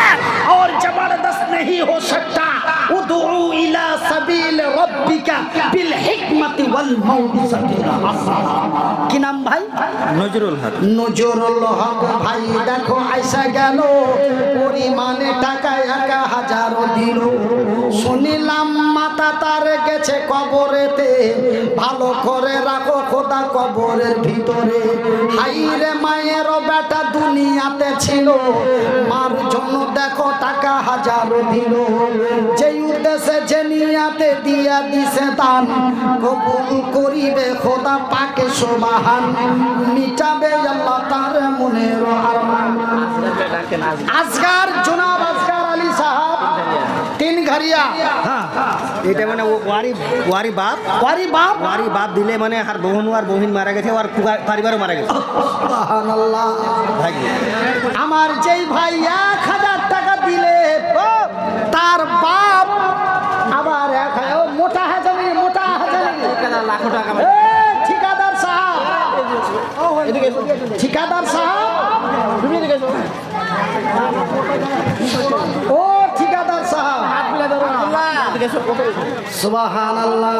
Speaker 1: और जबरदस्त नहीं हो सकता उदू इला सबील रब्बिका बिल हिकमति व ওয়াল মাউইসাতিল হাসানা। কি নাম ভাই?
Speaker 2: নজরুল হক।
Speaker 1: নজরুল হক ভাই দেখো আইসা গেল, পরিমাণে টাকা 1000 দিল। শুনিলাম মাতা তার গেছে কবরেতে, ভালো করে রাখো খোদা কবরের ভিতরে। হাইরে মায়ের বেটা দুনিয়াতে ছিল, মার জন্য দেখো টাকা 1000 দিল। যেই উদ্দেশ্যে যে নিয়াতে দিয়া দিছে দান, কবুল করিবে খোদা পাকে সুবহান, মিটাবে আল্লাহ তার মনের আরমান। আসগার জনাব আসগার আলী সাহেব তিনঘারিয়া।
Speaker 2: হ্যাঁ, এটা মানে ওয়ারি বাপ
Speaker 1: ওয়ারি বাপ
Speaker 2: দিলে মানে আর বহিন মারা গেছে, আর পরিবারও মারা গেছে।
Speaker 1: সুবহানাল্লাহ।
Speaker 2: ভাই
Speaker 1: আমার যেই ভাই 1000 টাকা দিলে, তার বাপ আবার মোটা হাজারি
Speaker 2: লাখো টাকা
Speaker 1: ঠিকাদার সাহেব, ঠিকাদার সাহেব, ও ঠিকাদার সাহেব, সুবহানাল্লাহ।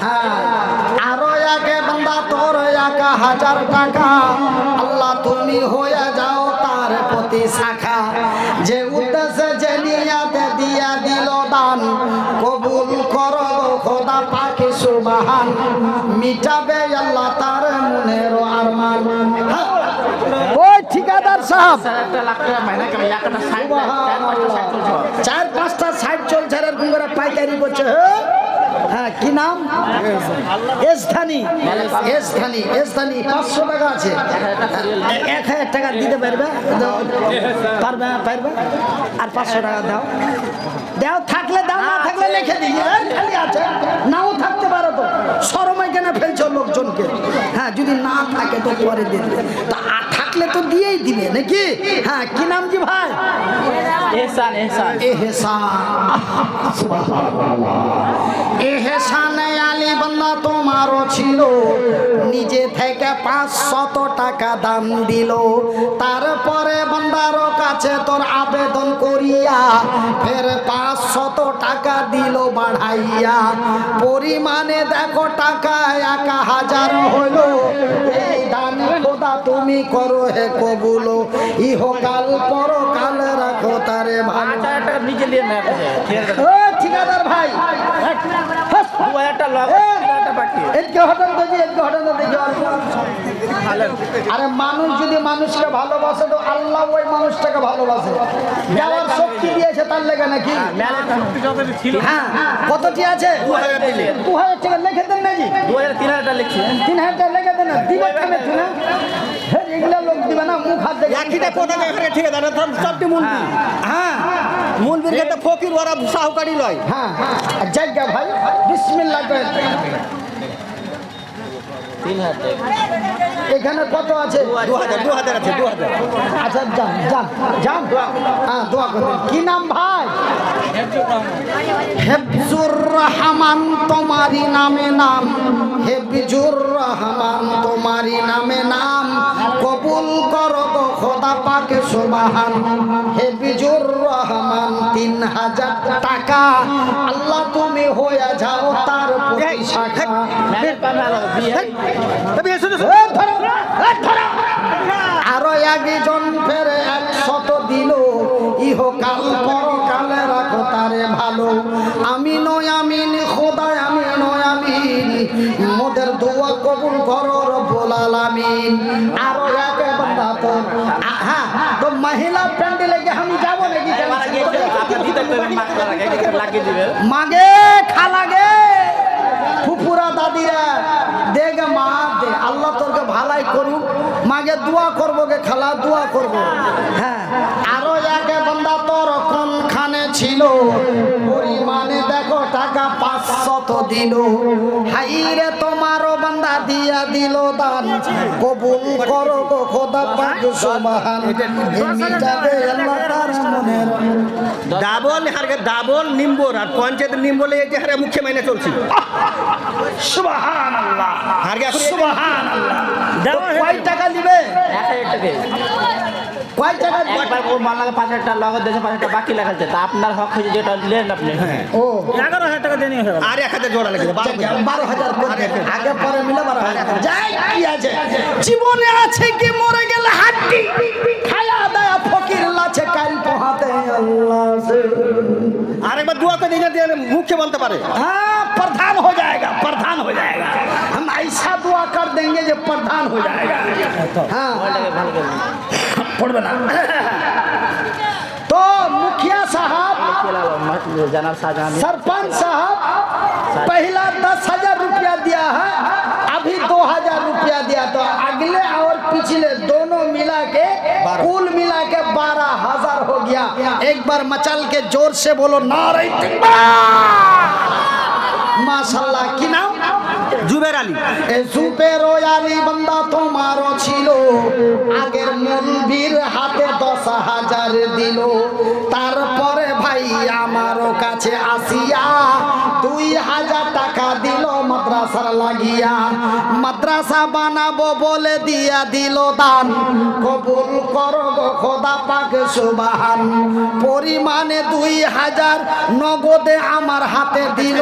Speaker 1: হ্যাঁ, আরো একে বান্দা তোর 1000 টাকা, আল্লাহ তুমি হয়ে যাও তার প্রতি শাখা। যে উদ্দেশ্যে যে নিয়াতে দিয়া দিল দান, কবুল করো খোদা পাকে সুবহান, মিটাবে আল্লাহ তার মনের আরমান। ওই ঠিকাদার সাহেব 4-5টা সাইড চলছে, এরকম করে পাইকারি করছে। হ্যাঁ, কি নাম? এসধানি 500 টাকা আছে। 1000 টাকা দিতে পারবে? পারবে। আর 500 টাকা দাও, থাকলে দাও, না থাকলে লিখে দিই। খালি আছে, নাও থাকতে পারো তো, শরমে কেন ফেলছো লোকজনকে? হ্যাঁ, যদি না থাকে তো পরে দিয়ে দিবে, তা থাকলে তো দিয়েই দিবে নাকি? হ্যাঁ, কি নাম কি ভাই? এহসান। এহসান আলী বান্দা তোমারও ছিল, নিজে থেকে 500 টাকা দান দিল। তারপরে বান্দার কাছে তোর আবেদন করিয়া ফের 500 টাকা দিল বাড়াইয়া। পরিমাণে দেখো টাকা 1000 হলো। এই দান খোদা তুমি করো হে কবুল, ইহকাল পরকাল রাখো তারে ভালো। ও ঠিকাদার ভাই,
Speaker 2: 2000
Speaker 1: আরে মানুষ যদি মানুষকে ভালোবাসে তো আল্লাহ ওই মানুষটাকে ভালোবাসে। দেওয়ার শক্তি দিয়েছে তার লেগে নাকি? হ্যাঁ, কতটি আছে? 2000 টাকা লিখে দেন নাকি?
Speaker 2: 3000 টাকা লিখছি।
Speaker 1: 3000 টাকা লিখে দেন, দিবে কেন না? এগুলা লোক দিবে না, মুখ হাত দেখে। হ্যাঁ,
Speaker 2: মূলবীর ক্ষেত্রে ফকির ওরা সাহুকারী লয়।
Speaker 1: হ্যাঁ, জায়গা ভাই বিসমিল্লাহ করে।
Speaker 2: 3000
Speaker 1: এখানে কত আছে?
Speaker 2: 2000 আছে। 2000
Speaker 1: আচ্ছা, যান। হ্যাঁ, দোয়া করবেন। কি নাম ভাই? হেফজুর রহমান তোমারি নামে নাম, হেফজুর রহমান তোমারি নামে নাম, কবুল করো গো খোদা পাকে সুবহান। হেফজুর রহমান 3000 টাকা, আল্লাহ তুমি হয়ে যাও তার প্রতি শাখা। আরো একজন ফেরে 100 দিল, ইহকাল পরকালে রাখো তারে ভালো। আমিন আমিন খোদায় আমিন আমিন, মোদের দোয়া কবুল করো রব্বুল আলামিন। আরো এক বান্দা তো হ্যাঁ, তো মহিলা প্যান্ডেলে গিয়ে আমি যাবো নাকি? মাগে খালাগে ফুপুরা দাদিরা দেগে মা দে, আল্লাহ তোরকে ভালাই করুক। মাগে দোয়া করবো গে খালা, দোয়া করবো। হ্যাঁ, আরো একে বান্দা তোর কোনখানে ছিল, পরিমাণে দেখো টাকা 500 দিল। হাইরে তোমারও বান্দা দিয়া দিল দান, কবুল করো গো খোদা পাক সুবহান, মিটাবে আল্লাহ তার মনের।
Speaker 2: ডাবল নিম্বর আর পঞ্চায়েত নিম্বলে এই যে হারে মুখে মাইনে চলছে।
Speaker 1: সুবহানাল্লাহ, সুবহানাল্লাহ। কয় টাকা দিবে? কয় টাকা
Speaker 3: একবার ওর মাল লাগে 5,000 টাকা লগত দেশে 5,000 টাকা বাকি লেখাচ্ছে তা আপনার হক হয়েছে যেটা নেন আপনি
Speaker 1: ও
Speaker 4: 11,000 টাকা দিয়ে নিয়ে হয়ে গেল।
Speaker 2: আর 1,000 জোড়া লাগে
Speaker 1: 12,000 আগে পরে মিলে 12,000 যাই কি আছে জীবনে আছে কি মরে গেলে হাড্ডি খায়া দায়া ফকির লাছে কাল পোহাতে আল্লাহ से
Speaker 2: আরেকবার দোয়া করে দিয়ে মুখে বলতে পারে
Speaker 1: हाँ प्रधान हो जाएगा प्रधान हो जाएगा हम ऐसा दुआ कर देंगे जो प्रधान हो जाएगा हाँ
Speaker 3: ওটাকে ভালো করে
Speaker 1: पढ़ बना तो मुखिया साहब
Speaker 3: जनाब शाहजहां
Speaker 1: सरपंच साहब पहला 10,000 रुपया दिया है अभी 2,000 रुपया दिया तो अगले और पिछले दोनों मिला के कुल मिला के 12,000 हो गया एक बार मचल के जोर से बोलो नारे माशाल्लाह की नाम
Speaker 2: জুবের আলী
Speaker 1: সুপের আলী বান্দা তোমারও ছিল আগের মুলবির হাতে 10,000 দিল তারপরে ভাই আমারও কাছে আসিয়া 2,000 টাকা দিল মাদ্রাসার লাগিয়া মাদ্রাসা বানাবো বলে দিয়া দিল দান কবুল করো গো খোদা পাক সুবহান পরিমাণে 2,000 নগদে আমার হাতে দিল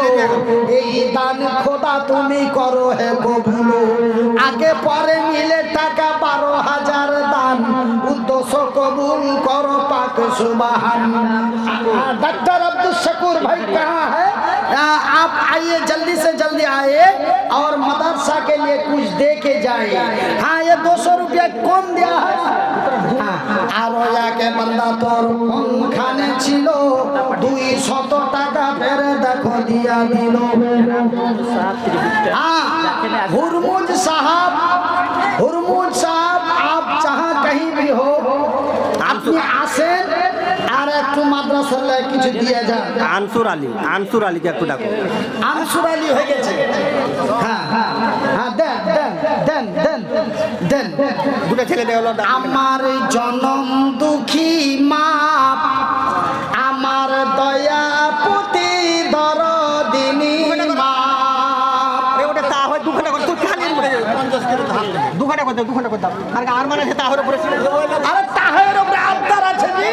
Speaker 1: এই দান খোদা তুমি করো হে কবুল আগে পরে মিলে টাকা 12,000 দান উদ্দেশ্য कबूल करो पाक सुबहान डॉक्टर अब्दुल शकूर भाई कहाँ है आप आइए जल्दी से जल्दी आइए और मदरसा के लिए कुछ दे के जाइए हाँ ये 200 रुपया कम दिया है आरो जाके बंदा तोर खाने छिलो 200 টাকা ফেরে দেখো দিয়া দিল हुरमुज साहब आप जहाँ कहीं भी हो আপনি আসেন আর একটু মাদ্রাসায় কিছু দিয়ে যান
Speaker 2: আনসুর আলীকে একটু ডাকো
Speaker 1: আনসুর আলী হয়ে গেছে হ্যাঁ হ্যাঁ হ্যাঁ দেন দেন দেন দেন দেন
Speaker 2: দুটো ছেলে দেওয়া হলো
Speaker 1: আমার জনম দুঃখী মা আমার দয়া পতি দরদিনী মা
Speaker 2: ওটা তা হয় দুখানা করে তুই খালি 50 কিলো ধান দুখানা করে দাও আর মানে সে তাহলে উপরে ছিল
Speaker 1: আরে তাহের উপরে আবদার আছে জি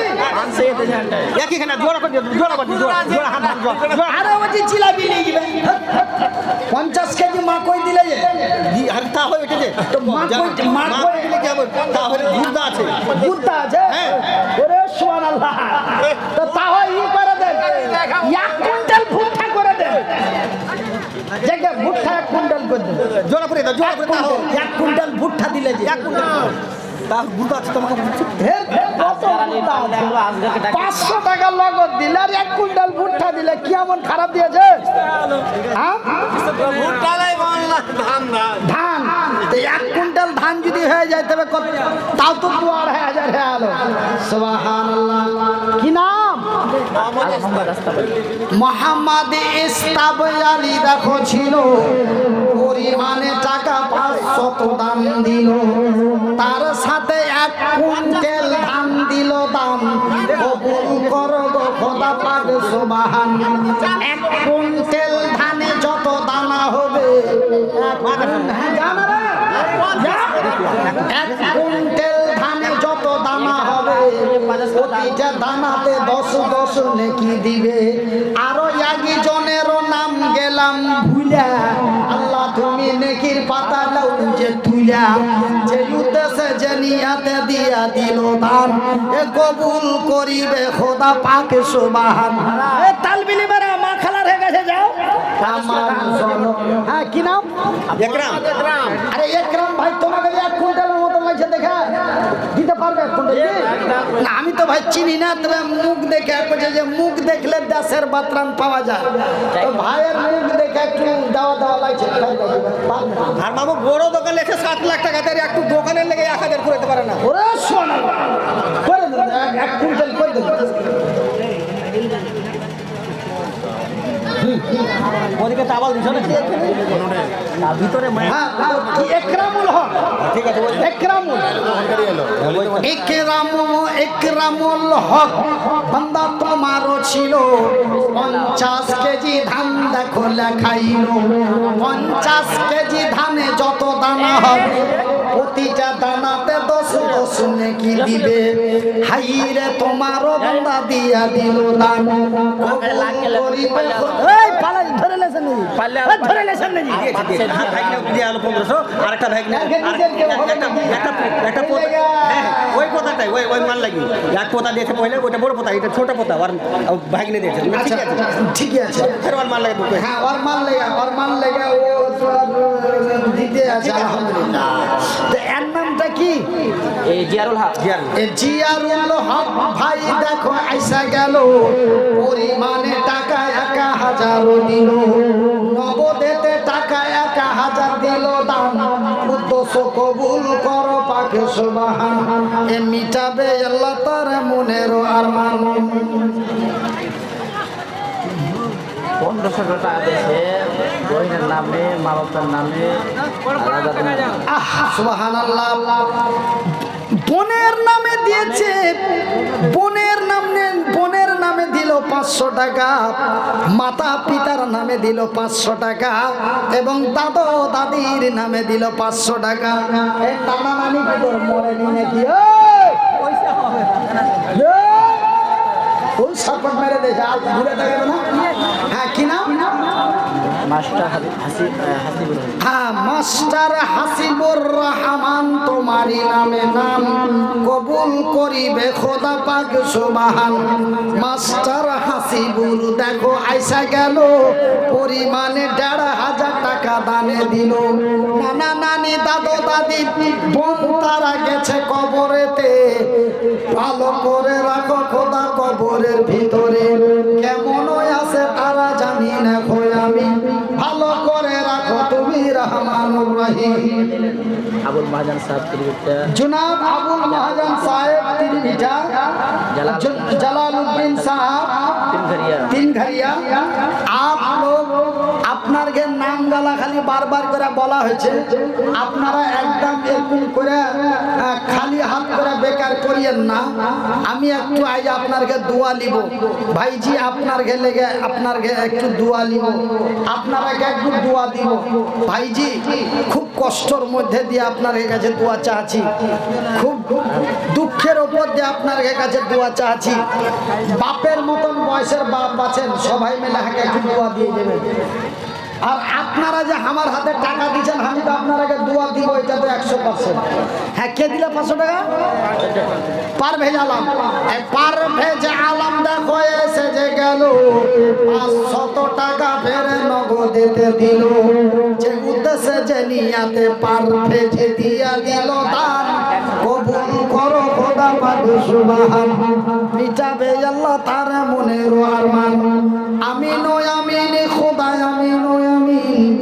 Speaker 3: से तो जानता है
Speaker 2: একই খানা জোড়া করে জোড়া হাত জোড়া
Speaker 1: আরে ওই জিলাপি নিয়ে যাবে 50 কেজি মা কই দিলে যে
Speaker 2: আর তা হয় ওটা যে
Speaker 1: তো মা কই
Speaker 2: দিলে কি হবে তাহলে গুর্দা আছে
Speaker 1: গুদ্দা আছে
Speaker 2: হ্যাঁ।
Speaker 1: ওরে সুবহানাল্লাহ তো তাও ই করে দেন 1 কুইন্টাল ভুট্টা করে দেন জায়গা ভুট্টা 1 কুইন্টাল করে দেন
Speaker 2: জোড়া করে দাও জোড়া করে দাও
Speaker 1: 1 কুইন্টাল ভুট্টা দিলে যে
Speaker 2: 1 কুইন্টাল তা গুর্দা আছে তোমাকে বলছি
Speaker 1: কত ভুট্টা আছে? 500 টাকা লগত দিলে আর 1 কুইন্টাল ভুট্টা দিলে কি এমন খারাপ দিয়েছে হ্যাঁ ধান তো 1 কুইন্টাল ধান যদি হয়ে যায় তবে কত তাও তো 2,500 হয়ে গেল সুবহানাল্লাহ কি নাম মোহাম্মদ ইস্তাবয়ালি দেখো ছিল পরিমাণে টাকা 500 দাম দিল তার সাথে 1 কুইন্টাল ধান দিল দাম কবুল করো গো খোদা পাক সুবহান 1 কুইন্টাল ধানে যত দানা হবে 1 কুইন্টাল ধানে যত দানা হবে প্রতিটা দানাতে 10 নেকি দিবে আরো একজনেরও নাম গেলাম ভুলা আল্লাহ তুমি নেকির পাতা লাউ যে তুইলা যে উদ্দেশ্যে যে নিয়াতে দিয়া দিল দান এ কবুল করিবে খোদা পাক সুবহান এ তালবিলিবেরা মা খালার হয়ে গেছে যাও আমার হ্যাঁ কি নাম
Speaker 2: একরাম
Speaker 1: আরে একরাম ভাই তোমাকে 1 কুইন্টালের মতো লাগছে দেখা দিতে পারবে 1 কুইন্টাল না আমি তো ভাই চিনি না তবে মুখ দেখে কইছে যে মুখ দেখলে দেশের বাতরান পাওয়া যায় তো ভাইয়ের মুখ দেখে একটু দেওয়া লাগছে
Speaker 2: আর মামু বড় দোকান লেখে 7 লাখ টাকা তার একটু দোকানের লেগে 1,000 করে দিতে পারে না
Speaker 1: ওরে সোনা করে দেন 1 কুইন্টাল করে দেন
Speaker 2: ওদিকে তাবাল দিছ না ভিতরে
Speaker 1: হ্যাঁ কি একরামুল হক
Speaker 2: ঠিক আছে
Speaker 1: একরামুল হক বান্দা তোমারও ছিল 50 কেজি ধান দেখো লেখাইল 50 কেজি ধানে যত দানা হবে প্রতিটা দানাতে 10 শুনে কি দিবে হাই রে তোমারও বান্দা দিয়া দিল দান করিবে এই পালাই ধরে লেছেন নাকি
Speaker 3: পারলে
Speaker 1: এই ধরে লেছেন নাকি
Speaker 2: হ্যাঁ, ভাগিনা দিয়ে আলো 1500 আর একটা ভাগিনা একটা পোতা ওই পোতাটাই ওই মাল লাগি এক পোতা দিয়েছে পয়লা ওইটা বড় পোতা এটা ছোট পোতা আর ভাগিনা দিয়েছে ঠিক
Speaker 1: আচ্ছা
Speaker 2: আছে
Speaker 1: ঠিকই আছে
Speaker 2: ফের ওর মাল লাগে দুটো
Speaker 1: হ্যাঁ ওর মাল লেগে ও তো আর দিতে আছে আলহামদুলিল্লাহ তো এর নামটা কি
Speaker 3: এই জিয়ারুল হক
Speaker 1: এ জিয়ারুল হক ভাই দেখো আইসা গেল পরিমাণে টাকা 1000 দিল নগদেতে টাকা 1000 দিল দাম উদ্দেশ্য কবুল করো পাকে সুবহান এ মিটাবে আল্লাহ তার মনের আরমান
Speaker 3: 1500 টাকা দিয়েছে বইনের নামে মা বাবার নামে আলাদা নামে।
Speaker 1: সুবহানাল্লাহ বোনের নামে দিয়েছে বোনের নামে দিল 500 টাকা মাতা পিতার নামে দিল 500 টাকা এবং দাদা দাদির নামে দিল 500 টাকা এই নানা নানি কি তোর মরে নি নাকি ওই সাপোর্ট মেরে দেছে আর ঘুরে দেখাবে না হ্যাঁ কি নাম
Speaker 3: মাস্টার হাসিবুল
Speaker 1: হ্যাঁ মাস্টার হাসিবুর রহমান তোমারই নামে নাম কবুল করিবে খোদা পাক সুবহান মাস্টার হাসিবুর দেখো আইসা গেল পরিমাণে 1500 টাকা দানে দিল নানা নানি দাদু দাদি বোন তারা গেছে কবরেতে ভালো করে রাখো খোদা কবরের ভিতরে কেমন আছে তারা জানি না খোয় আমি ভালো করে রাখো তুমি রহমানুর রহিম
Speaker 3: আবুল মাহাজান সাহেব তিরবিটা
Speaker 1: জনাব আবুল মহাজন সাহেব তিরবিটা জালালউদ্দিন সাহেব তিন ঘরিয়া आप लोग আপনার গে নাম গালা খালি বারবার করে বলা হয়েছে আপনারা একদম এরকম করে খালি হাত করে বেকার করিয়েন না আমি একটু আজ আপনার গে দোয়া লিব ভাইজি আপনার গে লেগে আপনার গে একটু দোয়া লিব আপনারা গে একটু দোয়া দিব ভাইজি খুব কষ্টর মধ্যে দিয়ে আপনার কাছে দোয়া চাচ্ছি খুব দুঃখের উপর দিয়ে আপনার কাছে দোয়া চাচ্ছি বাপের মতন বয়সের বাপ আছেন সবাই মিলে হাকে একটু দোয়া দিয়ে দেবেন আর আপনারা যে আমার হাতে টাকা দিচ্ছেন আমি তো আপনারাকে দোয়া দিব এটা তো 100%। হ্যাঁ কে দিলে 500 টাকা পারভেজ আলম এই পারভেজ আলম দেখো এসে যে গেল 500 টাকা ফের নগদেতে দিল যে উদ্দেশ্যে যে নিয়াতে পারভেজ দিয়া দিল দান কবুল করো খোদা পাক সুবহান মিটাবে আল্লাহ তার মনের আরমান আমিন ও আমিন খোদা আমিন ও আমিন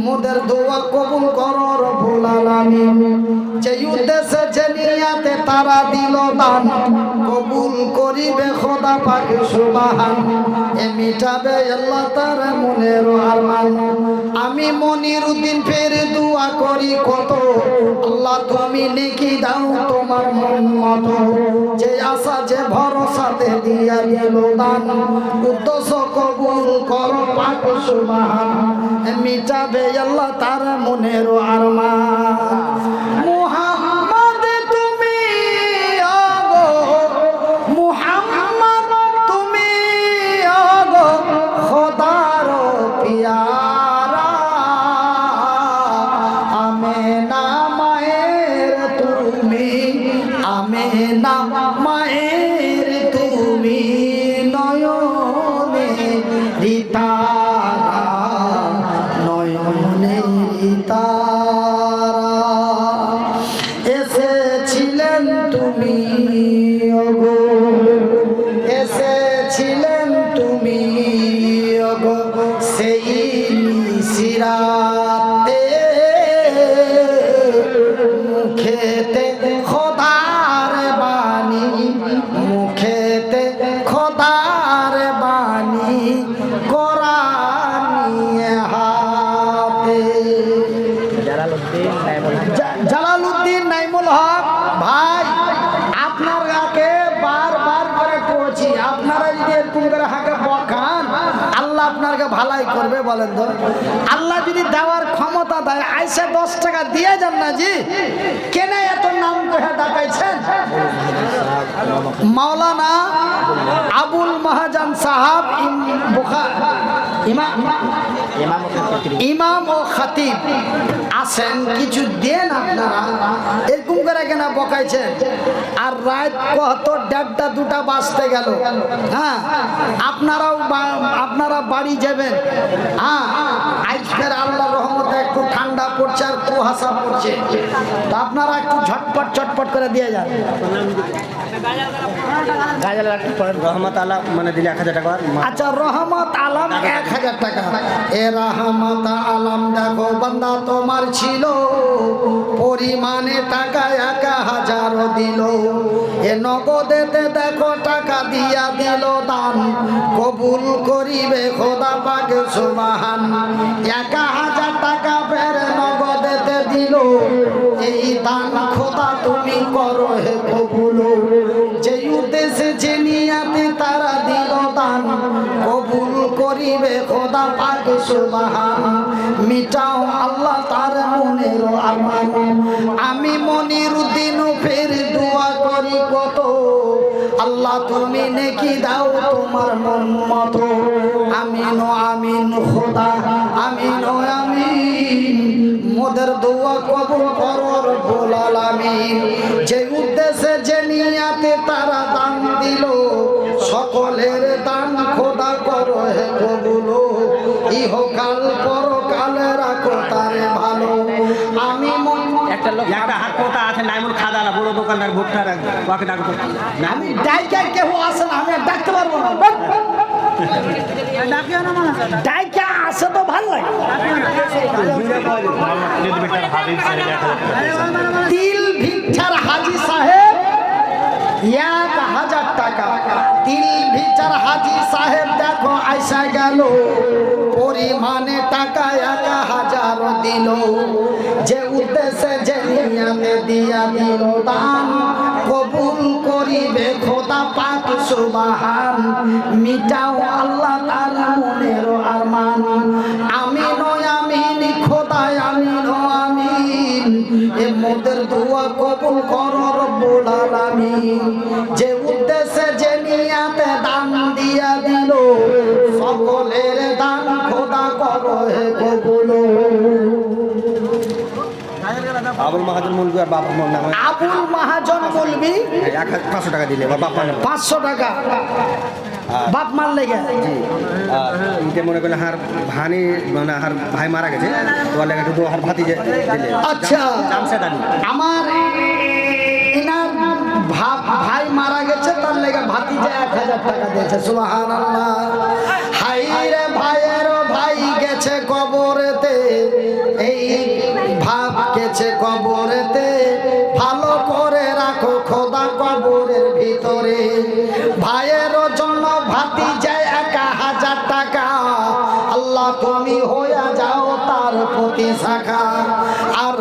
Speaker 1: মোদের দোয়া কবুল করো রব্বুল আলামিন যে উদ্দেশ্যে যে নিয়াতে তারা দিল দান কবুল করিবে খোদা পাক সুবহান এ মিটাবে আল্লাহ তার মনের আরমান আমি মনিরউদ্দিন ফের দোয়া করি কত আল্লাহ তুমি নেকি দাও তোমার মন মতো যে আশা যে ভরসাতে দিয়া দিল দান উদ্দেশ্য কবুল করো পাক সুবহান মিটাবে আল্লাহ তার মনের আরমান মুহাম্মদ তুমি আগো মুহাম্মদ তুমি আগো খোদার পিয়ারা আমেনা মায়ের তুমি আমেনা মায়ের তুমি নয়নে রিতারা নয়নে রিতারা এসেছিলেন তুমি ওগো এসেছিলেন তুমি ওগো সেই সিরাতে মুখেতে খোদার বাণী মুখেতে খোদার বাণী কোরআন নিয়ে হাতে জালালউদ্দিন নাইমুল হক ভাই আপনারাকে বারবার করে কইছি আপনারা যদি এরকম করে হাকে বকান আল্লাহ আপনাকে ভালো ভালাই করবে বলেন তো? আল্লাহ যদি দেওয়ার ক্ষমতা দেয় আইসে 10 টাকা দিয়ে যান না জি, কেন এত নাম করে ডাকাইছেন? মাওলানা আবুল মাহাজান সাহাব ইমাম ও খাতিব আসেন, কিছু দেন আপনারা, এরকম করে কেন বকাইছেন? আর রাত কত 1:30 2টা বাজতে গেল, হ্যাঁ আপনারা বাড়ি যাবেন। হ্যাঁ আজকের আল্লাহ রহমতে একটু ঠান্ডা পড়ছে আর কুয়াশা পড়ছে, তো আপনারা একটু ঝটপট করে দিয়ে যান।
Speaker 2: রহমত আলা মানে দিলে 1000 টাকা।
Speaker 1: আচ্ছা রহমত আলম 1000 টাকা। এ রহমত আলম দেখো বান্দা তোমার ছিল, পরিমাণে টাকা 1000 দিল। এ নগদেতে দেখো টাকা দিয়া দিল দান, কবুল করিবে খোদা পাক সুবহান। 1000 টাকা ফের নগদেতে দিল, এই দান খোদা তুমি করো হে কবুল। যে উদ্দেশ্যে যে নিয়াতে তারা দিল দান, কবুল করিবে খোদা পাক সুবহান। মিটাও আল্লাহ তার মনের আরমান। আমি মনিরুদ্দিন ফের দোয়া করি কত, আল্লাহ তুমি নেকি দাও তোমার মন মতো। আমিন ও আমিন খোদা, আমিন ও আমিন, মোদের দোয়া কবুল করো রব্বুল আলামিন। যে উদ্দেশ্যে যে নিয়াতে তারা দান দিল, সকলের দান খোদা করো হে কবুল। ইহকাল পরকাল রাখো তারে ভালো। আমি
Speaker 2: একটা হাত পোতা আছে নাইমুল খাদালা, বড় দোকানদার ভুট্টা রাখবে, ওকে ডাকো।
Speaker 1: আমি ডাইকার কেউ আসে না, আমি আর ডাকতে পারবো না। ডাইকা আসে তো ভালো লাগে। তিল ভিক্ষার হাজি সাহেব 1000 টাকা। তিল ভিক্ষার হাজি সাহেব দেখো আইসা গেল, পরিমাণে টাকা 1000 দিল। যে উদ্দেশ্যে যে নিয়াতে দিয়া দিল দান, কবুল করিবে খোদা পাক সুবহান। মিটাও আল্লাহ তার মনের আরমান। আমিন ও আমিন খোদা, আমিন ও আমিন, এ মোদের দোয়া কবুল করো রব্বুল আলামিন। যে উদ্দেশ্যে যে নিয়াতে দান দিয়া দিল, সকলের দান খোদা করো হে কবুল।
Speaker 2: আবুল মাহাজন মৌলবি আর বাপ নাম
Speaker 1: আবুল মাহাজন মৌলবি
Speaker 2: 500 টাকা দিলে, বা বাপ নাম
Speaker 1: 500 টাকা বাপ মার লেগে।
Speaker 2: এটা মনে করলে হার ভানি মানে হার ভাই মারা গেছে, তোমার লেগে একটু হার ভাতি দিলে।
Speaker 1: আচ্ছা
Speaker 2: জামশেদ আলী
Speaker 1: আমার ইনার ভাই মারা গেছে, তার লেগে ভাতিজা 1000 টাকা দিয়েছে। সুবহানাল্লাহ। হাই রে ভাইয়ের ভাই গেছে কবরেতে, এই ভাব গেছে কবরেতে, ভালো করে রাখো খোদা কবরের ভিতরে। ভাইয়ের জন্য ভাতিজা 1000 টাকা, আল্লাহ তুমি হইয়া যাও তার প্রতি শাখা। আর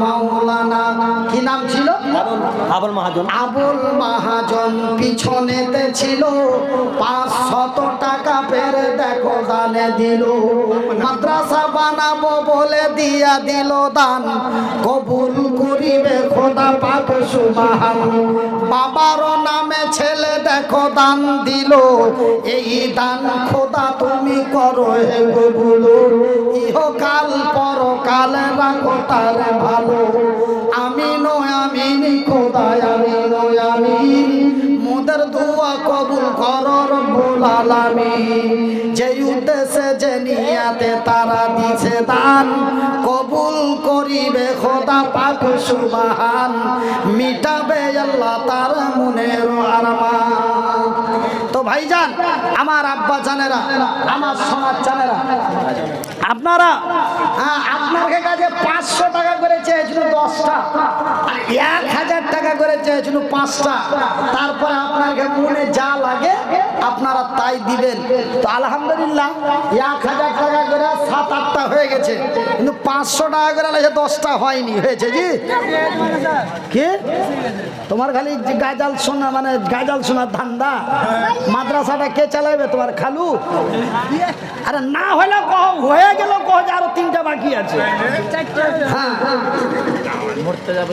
Speaker 1: মাওলানা কি নাম ছিল?
Speaker 2: আবুল মাহাজন।
Speaker 1: আবুল মাহাজন পিছনেতে ছিল, 500 টাকা ফের দেখো দানে দিল। মাদ্রাসা বানাবো বলে দিয়া দিল দান, কবুল করিবে খোদা পাক সুবহান। বাবার নামে ছেলে দেখো দান দিল, এই দান খোদা তুমি করো হে কবুল। ইহকাল পরকাল রাখো তার ভালো। আমিন ও আমিন খোদা, আমিন ও আমিন, মোদের দোয়া কবুল করো রব্বুল আলামিন। যে উদ্দেশ্যে যে নিয়াতে তারা দিছে দান, কবুল করিবে খোদা পাক সুবহান। মিটাবে আল্লাহ তার মনের আরমান। তো ভাইজান, আমার আব্বা জানেরা, আমার সমাজ জানেরা, আপনারা আপনার কাছে 500 টাকা করে চেয়েছিল 10টা, আর 1000 টাকা করে চেয়েছিল 5টা। তারপরে আপনাকে মনে যা লাগে আপনারা তাই দিবেন। তো আলহামদুলিল্লাহ 1000 টাকা করে 7-8টা হয়ে গেছে, কিন্তু 500 টাকা করে লাগছে, 10টা হয়নি, হয়েছে জি? কি তোমার খালি গাজাল শোনা, মানে গাজাল শোনার ধান্দা? মাদ্রাসাটা কে চালাবে, তোমার খালু? আরে না হলে কহ, হয়ে গেল কহ যে আরো 3টা বাকি আছে। হ্যাঁ,
Speaker 3: মরতে যাবে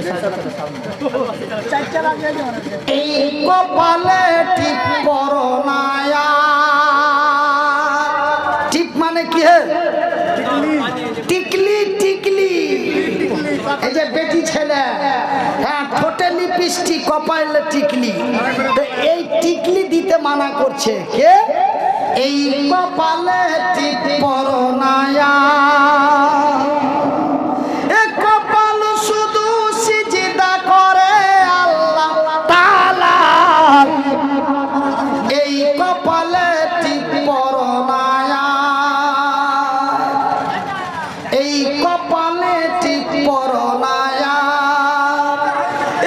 Speaker 1: এই কপালে টিপ পরনায়া। টিপ মানে কি? হে টিকলি, টিকলি। এই যে বেটি ছেলে, হ্যাঁ, ঠোঁটে লিপস্টিক, কপালে টিকলি। তো এই টিকলি দিতে মানা করছে কে? এই কপালে টিপ পরনায়া। এ কপাল শুধু সিজদা করে আল্লাহ তাআলা। এই কপালে টিপ পরনায়া। এই কপালে টিপ পরনায়া।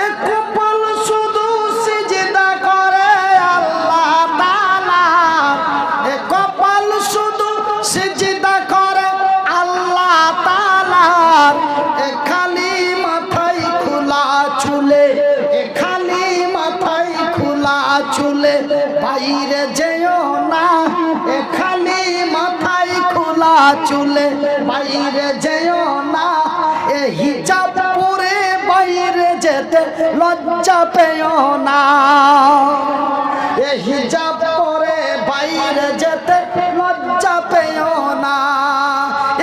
Speaker 1: এ কপাল শুধু সিজদা করে আল্লাহ তাআলা। এ কপাল শুধু সিজদা করে আল্লাহ তাআলা। এ খালি মাথায় খোলা চুলে, এ খালি মাথায় খোলা চুলে বাইরে যেও না। এ খালি মাথায় খোলা চুলে বাইরে যেও না। এ হিজাব পরে বাইরে যেতে লজ্জা পেও না। এ হিজাব পরে বাইরে যেতে লজ্জা পেও না।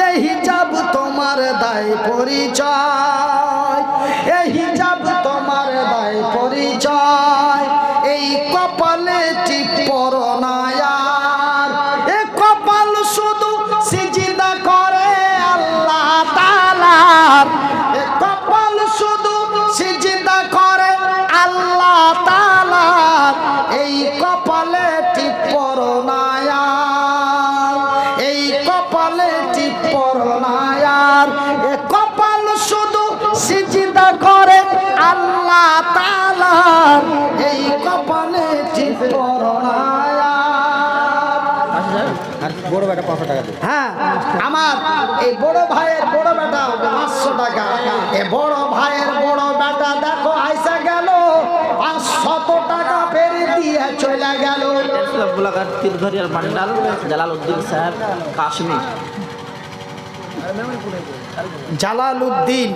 Speaker 1: এ হিজাব তোমার দায় পরিচয়। এ হিজাব তোমার দায় পরিচয়। এই কপালে টিপ পরনায়ার। এ কপাল শুধু সিজদা করে আল্লাহ তাআলার। এ কপাল শুধু সিজদা করে আল্লাহ তাআলার। এই কপালে টিপ পরনায়ার। এই কপালে টিপ পরনায়ার। এ কপাল শুধু সিজদা করে আল্লাহ তাআলার। এই কপালে টিপ পরনায়ার।
Speaker 2: আর বড় বেটা 500 টাকা দে।
Speaker 1: হ্যাঁ, আমার এই বড় ভাইয়ের বড় বেটা 500 টাকা। এ বড় ভাইয়ের বড় বেটা দেখো আইসা গেল, 500 টাকা ফেরে দিয়ে চলে গেল।
Speaker 3: গোলাঘাট তীরঘরিয়ার বান্ডাল জালালউদ্দিন সাহেব কাশ্মীর।
Speaker 1: জালালউদ্দিন,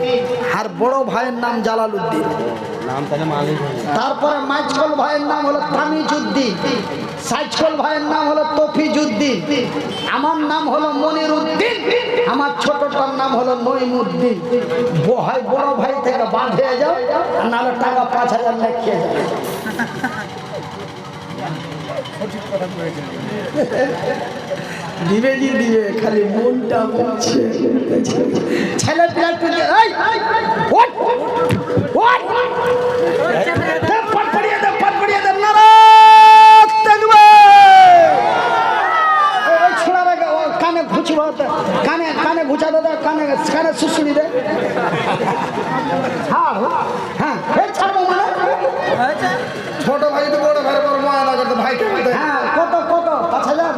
Speaker 1: আর বড় ভাইয়ের নাম জালালউদ্দিন।
Speaker 2: নাম তাহলে মালিক।
Speaker 1: তারপরে মাইজকল ভাইয়ের নাম হলো তামিজউদ্দিন। সাইজকল ভাইয়ের নাম হলো তফিজউদ্দিন। আমার নাম হলো মনিরউদ্দিন। আমার ছোটটার নাম হলো নঈমউদ্দিন। ভাই বড় ভাই থেকে বাদ হয়ে যাও, আর নাহলে টাকা 5000 লেখিয়ে যাও। দিবে জি দিবে, খালি মনটা বলছে। ছেলে পিলার পিলে এই ওঠ ওঠ, পাট পড়িয়ে দে, পাট পড়িয়ে দে। নারাজ থাকবে। ওই ছোড়া রেখে ও কানে ঘুচি বলতে, কানে কানে ঘুচা দে, কানে কানে শুশুড়ি দে। হ্যাঁ হ্যাঁ, এই ছাড়বো মানে
Speaker 4: ছোট ভাই তো বড় ভাই বড় মায়া না করতে ভাইকে বলতে
Speaker 1: হ্যাঁ। কত কত 5000?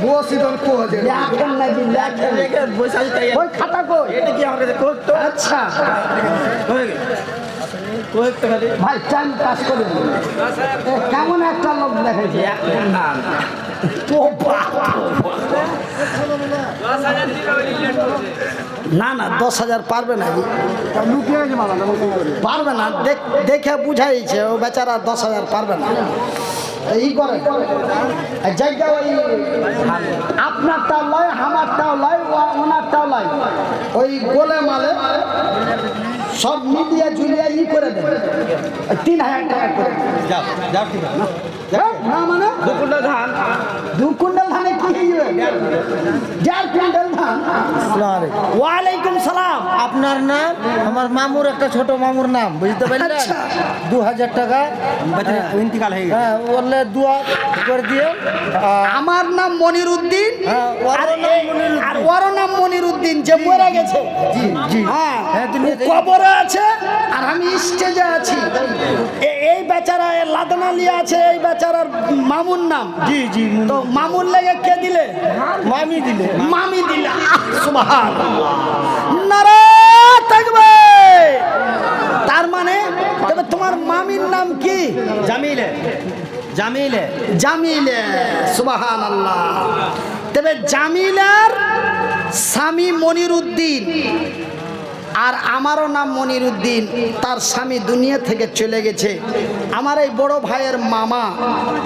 Speaker 4: বসি তো কোজে
Speaker 1: লেখেন নাকি লেখেন? ওই খাতা কই?
Speaker 3: এটা কি আমার কাছে করতো?
Speaker 1: আচ্ছা
Speaker 3: হয়ে গেল কয়েকটা খালি
Speaker 1: ভাই, টাইম পাস করে দিন। এ, কেমন একটা লোক দেখেছে।
Speaker 3: না
Speaker 1: না না 10,000 পারবে না,
Speaker 4: লুকিয়ে গেছে মালা
Speaker 1: পারবে না। দেখে বুঝাইছে ও বেচারা 10,000 পারবে না। এই করে জায়গা ওই আপনারটাও লয়, আমারটাও লয়, ওনারটাও লয়, ওই গোলে মালে সব মিলিয়ে ঝুলিয়ে ই করে দেবে 3,000 টাকা করে।
Speaker 2: যাও যাও, ঠিক আছে।
Speaker 1: না মানে
Speaker 3: 2 কুইন্টাল ধান
Speaker 1: 2 কুইন্টাল ধানে কি হইবে? 1.5 কুইন্টাল ধান। ওয়ালাইকুম সালাম।
Speaker 4: আপনার নাম? আমার মামুর, একটা ছোট মামুর নাম, বুঝতে পারলেন?
Speaker 1: আচ্ছা।
Speaker 4: 2000 টাকা
Speaker 2: ইন্তিকাল হয়ে গেছে।
Speaker 4: হ্যাঁ, বললে দোয়া করে দিয়ে।
Speaker 1: আমার নাম মনিরউদ্দিন,
Speaker 4: হ্যাঁ, ওরও
Speaker 1: আর
Speaker 4: নাম মনিরউদ্দিন।
Speaker 1: ওরও নাম মনির মনিরুদ্দিন যে মরে গেছে, হ্যাঁ ও কবরে আছে আর আমি স্টেজে আছি। এই বেচারা লাদনালি আছে, এই বেচারার মামুন নাম।
Speaker 2: জি জি
Speaker 1: তো মামুন লেগে কে দিলে?
Speaker 2: মামি দিলে।
Speaker 1: মামি দিলে। সুবহানাল্লাহ, নারে তাকবীর। তার মানে তবে তোমার মামির নাম কি?
Speaker 2: জামিলে। জামিলে।
Speaker 1: জামিলে। সুবহানাল্লাহ। তবে জামিলার স্বামী মনিরুদ্দিন আর আমারও নাম মনিরুদ্দিন। তার স্বামী দুনিয়া থেকে চলে গেছে। আমার এই বড় ভাইয়ের মামা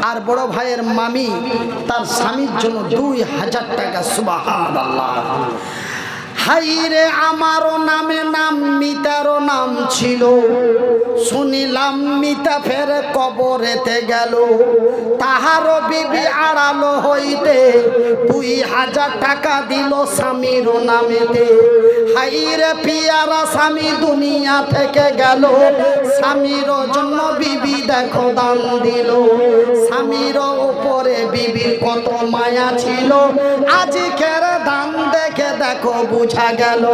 Speaker 1: আর বড় ভাইয়ের মামি তার স্বামীর জন্য 2000 টাকা। সুবহানাল্লাহ। হাইরে আমারও নামে নাম মিতারও নাম ছিল, শুনিলাম মিতা ফের কবরেতে গেল, তাহারও বিবি আড়ালো হইতে 2000 টাকা দিল স্বামীর নামেতে। হাইরে পিয়ারা স্বামী দুনিয়া থেকে গেল, স্বামীর জন্য বিবি দেখো দান দিল। স্বামীর উপরে বিবির কত মায়া ছিল, আজকের দান দেখে দেখো বুঝা গেল।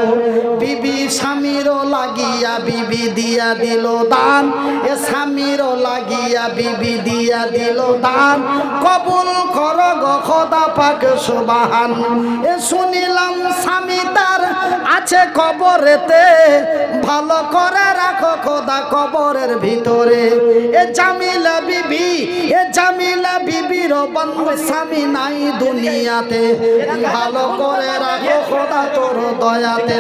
Speaker 1: বিবি স্বামীরও লাগিয়া বিবি দিয়া দিল দান, এ স্বামীরও লাগিয়া বিবি দিয়া দিল দান। কবুল কর গো খোদা পাক সুবহান। এ শুনিলাম স্বামী তার আছে কবরেতে, ভালো করে রাখো খোদা কবরের ভিতরে। এ জামিলা বিবি, এ জামিলা বিবির বন্ধু স্বামী নাই দুনিয়াতে, ভালো করে রাখো খোদা তোর দয়াতে।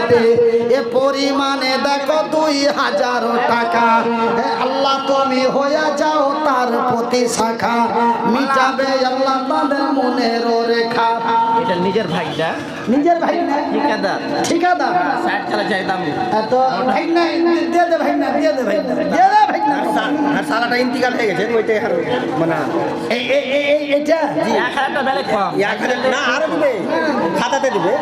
Speaker 1: এ পরিমাণে দেখো 2000 টাকা। আল্লাহ তুমি হয়ে যাও তার প্রতি শাখা, মিটাবে আল্লাহ তাদের মনের রেখা।
Speaker 3: এটা নিজের ভাইটা,
Speaker 1: নিজের ভাই না,
Speaker 3: ঠিকাদার।
Speaker 1: ঠিকাদার।
Speaker 3: সাইড চালা চাইতাম।
Speaker 1: এত ভাই না, দিয়ে দে ভাই না, দিয়ে দে ভাই না, দিয়ে দে ভাই না।
Speaker 2: আর সালাটা ইন্তিকাল হয়ে গেছে, ওইটাই আর মানে
Speaker 1: এটা
Speaker 3: 1000 বেলে কম।
Speaker 2: 1000 না আরো দিবে, খাতাতে দিবে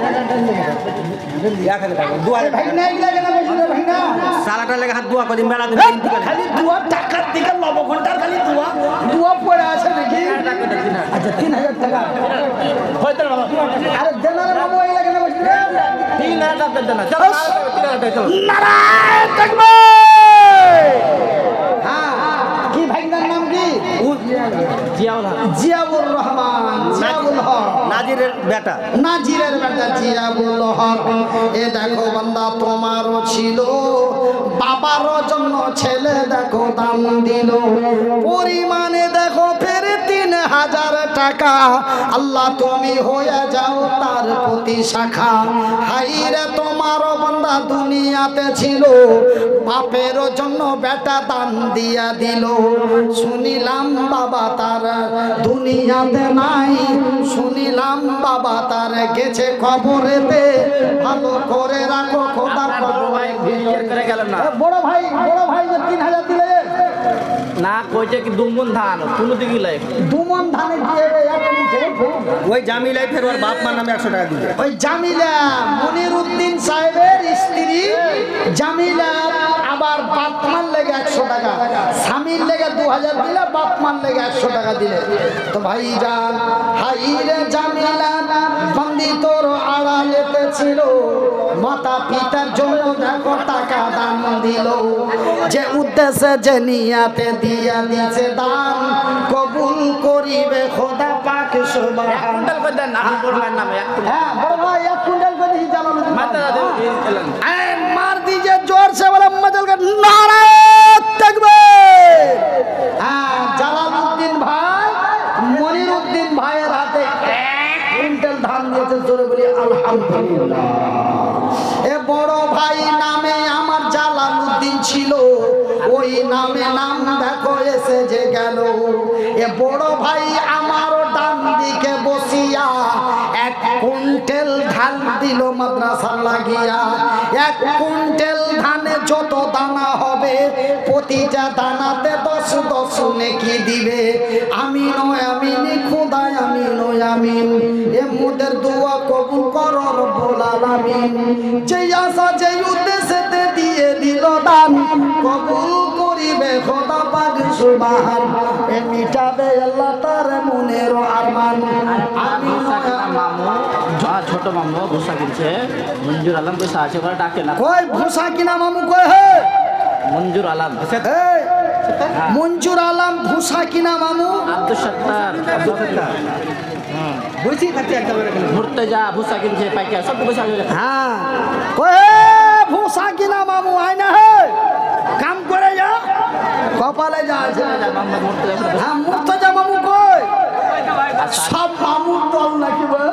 Speaker 2: 1000 টাকা। 2000
Speaker 1: ভাই না, এগুলা কেন বসে ভাই না?
Speaker 2: সালাটা লেগে হাত দোয়া করে মেলা দিবে ইন্তিকাল।
Speaker 1: খালি দুয়া টাকার দিকে লব ঘন্টার খালি দুয়া দুয়া পড়ে আছে নাকি? আচ্ছা 3000 টাকা
Speaker 3: হয়তো বাবা
Speaker 1: আরে দেনার বাবু এগুলা কেন বসে?
Speaker 3: 3000 টাকা দেন না। চলো 3000 টাকা চলো।
Speaker 1: নারায়ণ তাকবীর। হ্যাঁ, কি ভাইটার নাম কি?
Speaker 3: জিয়াউল হক।
Speaker 1: জিয়াউর রহমান, জিয়াউল হক,
Speaker 2: নাজিরের বেটা।
Speaker 1: নাজিরের বেটা জিয়াউল হক। এ দেখো বান্দা তোমারও ছিল, বাবারও জন্য ছেলে দেখো দাম দিল। পরিমাণে দেখো ফের 3000 টাকা। আল্লাহ তুমি হয়ে যাও তার প্রতি শাখা। হাইরে তোমারও বান্দা দুনিয়াতে ছিল, বাপের জন্য বেটা দান দিয়া দিল। শুনিলাম বাবা তার দুনিয়াতে নাই, শুনিলাম বাবা তার গেছে কবরেতে, ভালো করে রাখো খোদা
Speaker 3: বড় ভাই বিয়ে করে গেল না।
Speaker 1: বড় ভাই যে 3000 দিলে,
Speaker 3: না কইছে কি দুমন ধান কোন দিকে লাই।
Speaker 1: দুমন ধানে দিয়ে
Speaker 2: ওই জামিলাই ফের ওর বাপ মার নামে 100 টাকা দিবে।
Speaker 1: ওই জামিলা মনিরুদ্দিন সাহেবের স্ত্রী জামিলা আবার বাপ মার লেগে 100 টাকা, স্বামীর লেগে 2000 দিলে, বাপ মার লেগে 100 টাকা দিলে। তো ভাই যান, হাইরে জামিলা বন্দি তোর আড়ালেতে ছিল, মাতা পিতার জন্য দেখো টাকা দান দিল। যে উদ্দেশ্যে যে নিয়াতে দিয়া দিছে দান, কবুল করিবে খোদা পাক সুবহান।
Speaker 3: কুইন্টাল করে দেন না বড় নামে এক কুইন্টাল।
Speaker 1: হ্যাঁ বড় ভাই 1 কুইন্টাল করে ही জালালুদ্দিন
Speaker 3: মাত্রা দিলেন।
Speaker 1: मार दीजिए जोर से बोला मजल का नारायण तकबीर। हाँ জালালউদ্দিন ভাই মনিরউদ্দিন ভাইয়ের হাতে 1 কুইন্টাল ধান দিয়েছে, জোরে বলি আলহামদুলিল্লাহ। এ বড় ভাই নামে আমার জালালউদ্দিন ছিল, ওই নামে নাম দেখো এসে যে গেল। এ বড় ভাই আমারও ডান দিকে বসিয়া 1 কুইন্টাল ধান দিল মাদ্রাসা লাগিয়া। 1 কুইন্টাল ধানে যত দানা হবে, প্রতিটা দানাতে 10 নেকি দিবে। আমিন ও আমিন খোদায় আমিন ও আমিন। এ মোদের দোয়া কবুল করো রব্বুল আলামিন। যে আশা যে উদ্দেশ্যে দিয়ে দিল দান, কবুল করিবে খোদা পাক সুবহান। এ মিটাবে আল্লাহ তার মনের আরমান। আমিন।
Speaker 3: মামু ছোট মামু ভুসা কিনছে, মঞ্জুর আলম বসে আছে, ওরা ডাকে না।
Speaker 1: কই ভূষা কিনা মামু কই হে
Speaker 3: মঞ্জুর আলম,
Speaker 1: এই, মঞ্জুর আলম ভূষা কিনা মামু
Speaker 3: আব্দুল সত্তার,
Speaker 2: বুঝছি থাকছে একদম এখানে
Speaker 3: মুর্তজা ভুসা কিনছে পাইকার, সব বসে আছে।
Speaker 1: হ্যাঁ কই হে ভূষা কিনা মামু আয় না হে কাম করে যা কপালে যা আছে
Speaker 3: মোহাম্মদ মুর্তজা,
Speaker 1: হ্যাঁ মুর্তজা মামু কই সব মামুর দল নাকি বা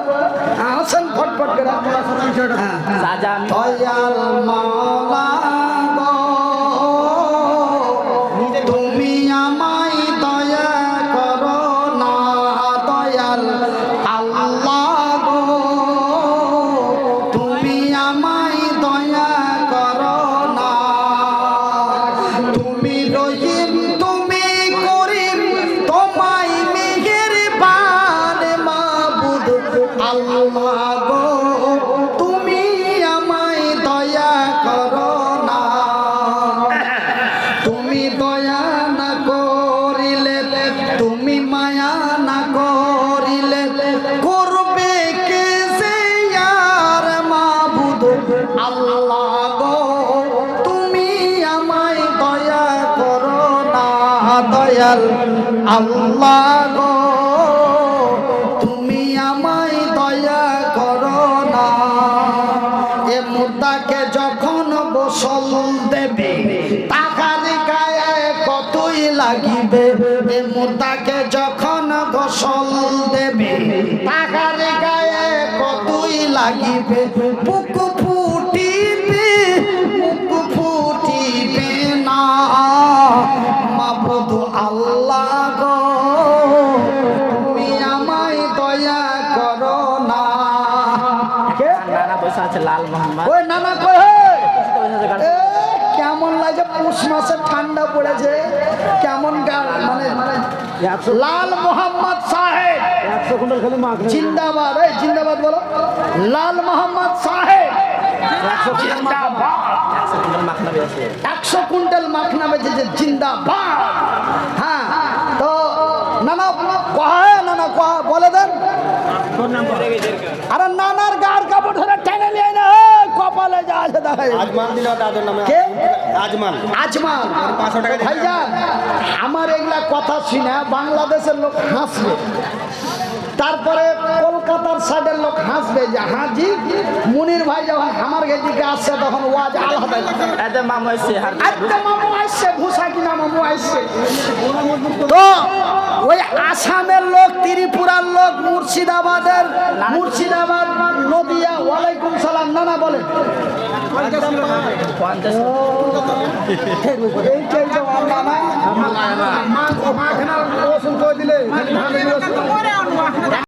Speaker 1: আসেন ফটফট করে হ্যাঁ
Speaker 3: শাহজাহান,
Speaker 1: দয়াল মাওলা গো, তুমি আমায় দয়া করো না, দয়াল আল্লাহ গো, তুমি আমায় দয়া করো না, তুমি রহিম তুমি করিম, তোমায় মেহেরবান মাবুদ আল্লাহ গো, তুমি আমায় দয়া করো না, তুমি দয়া না করিলে, তুমি মায়া না করিলে, করবে কে সে ইয়ার মাবুদ আল্লাহ গো, তুমি আমায় দয়া করো না, দয়াল আল্লাহ গো, তুমি আমায় দয়া করো না, এ মুর্দাকে যখন গোসল দেবে তাহার গায়ে কতই লাগিবে, এ মুর্দাকে যখন গোসল দেবে তাহার গায়ে কতই লাগিবে, বুক ফুটিবে বুক ফুটিবে না, মাবুদ আল্লাহ গো, তুমি আমায় দয়া করো না। কে?
Speaker 3: নানা বসে আছে লাল মোহাম্মদ,
Speaker 1: ওই নানা কই হে? এ, কেমন লাগে পৌষ মাসে ঠান্ডা পড়েছে, কেমন মানে লাল মোহাম্মদ সাহেব জিন্দাবাদ, এই জিন্দাবাদ বলো, লাল মোহাম্মদ সাহেব জিন্দাবাদ,
Speaker 3: মাখনা বেশি
Speaker 1: 100 কুইন্টাল মাখনা বেচেছে জিন্দাবাদ। হ্যাঁ তো নানা কয় নানা কয় বলে দেন, আরে নানার গার কাপড় ধরে টেনে নিয়ে না, এই কপালে যা আছে দেখাই
Speaker 2: আজমান দিল দাদুর নামে
Speaker 1: কে?
Speaker 2: আজমান
Speaker 1: আজমান
Speaker 2: 500 টাকা দিয়ে
Speaker 1: ভাইজান, আমার এগুলা কথা শুনে বাংলাদেশের লোক হাসবে, তারপরে কলকাতার সাইডের লোক হাসবে যে হাজি মুনির ভাই যখন আমার দিকে আসছে তখন ওয়াজ আলাদা,
Speaker 3: এতে মামু এসছে,
Speaker 1: একটা মামু আসছে ভূষা কিনা মামু আসছে, তো ওই আসামের লোক, ত্রিপুরার লোক, মুর্শিদাবাদের, মুর্শিদাবাদ নদিয়া, ওয়ালাইকুম সালাম নানা বলেন,
Speaker 3: 50
Speaker 1: এইটাই তো আল্লাহ না মা খানা ওষুধ করে দিলে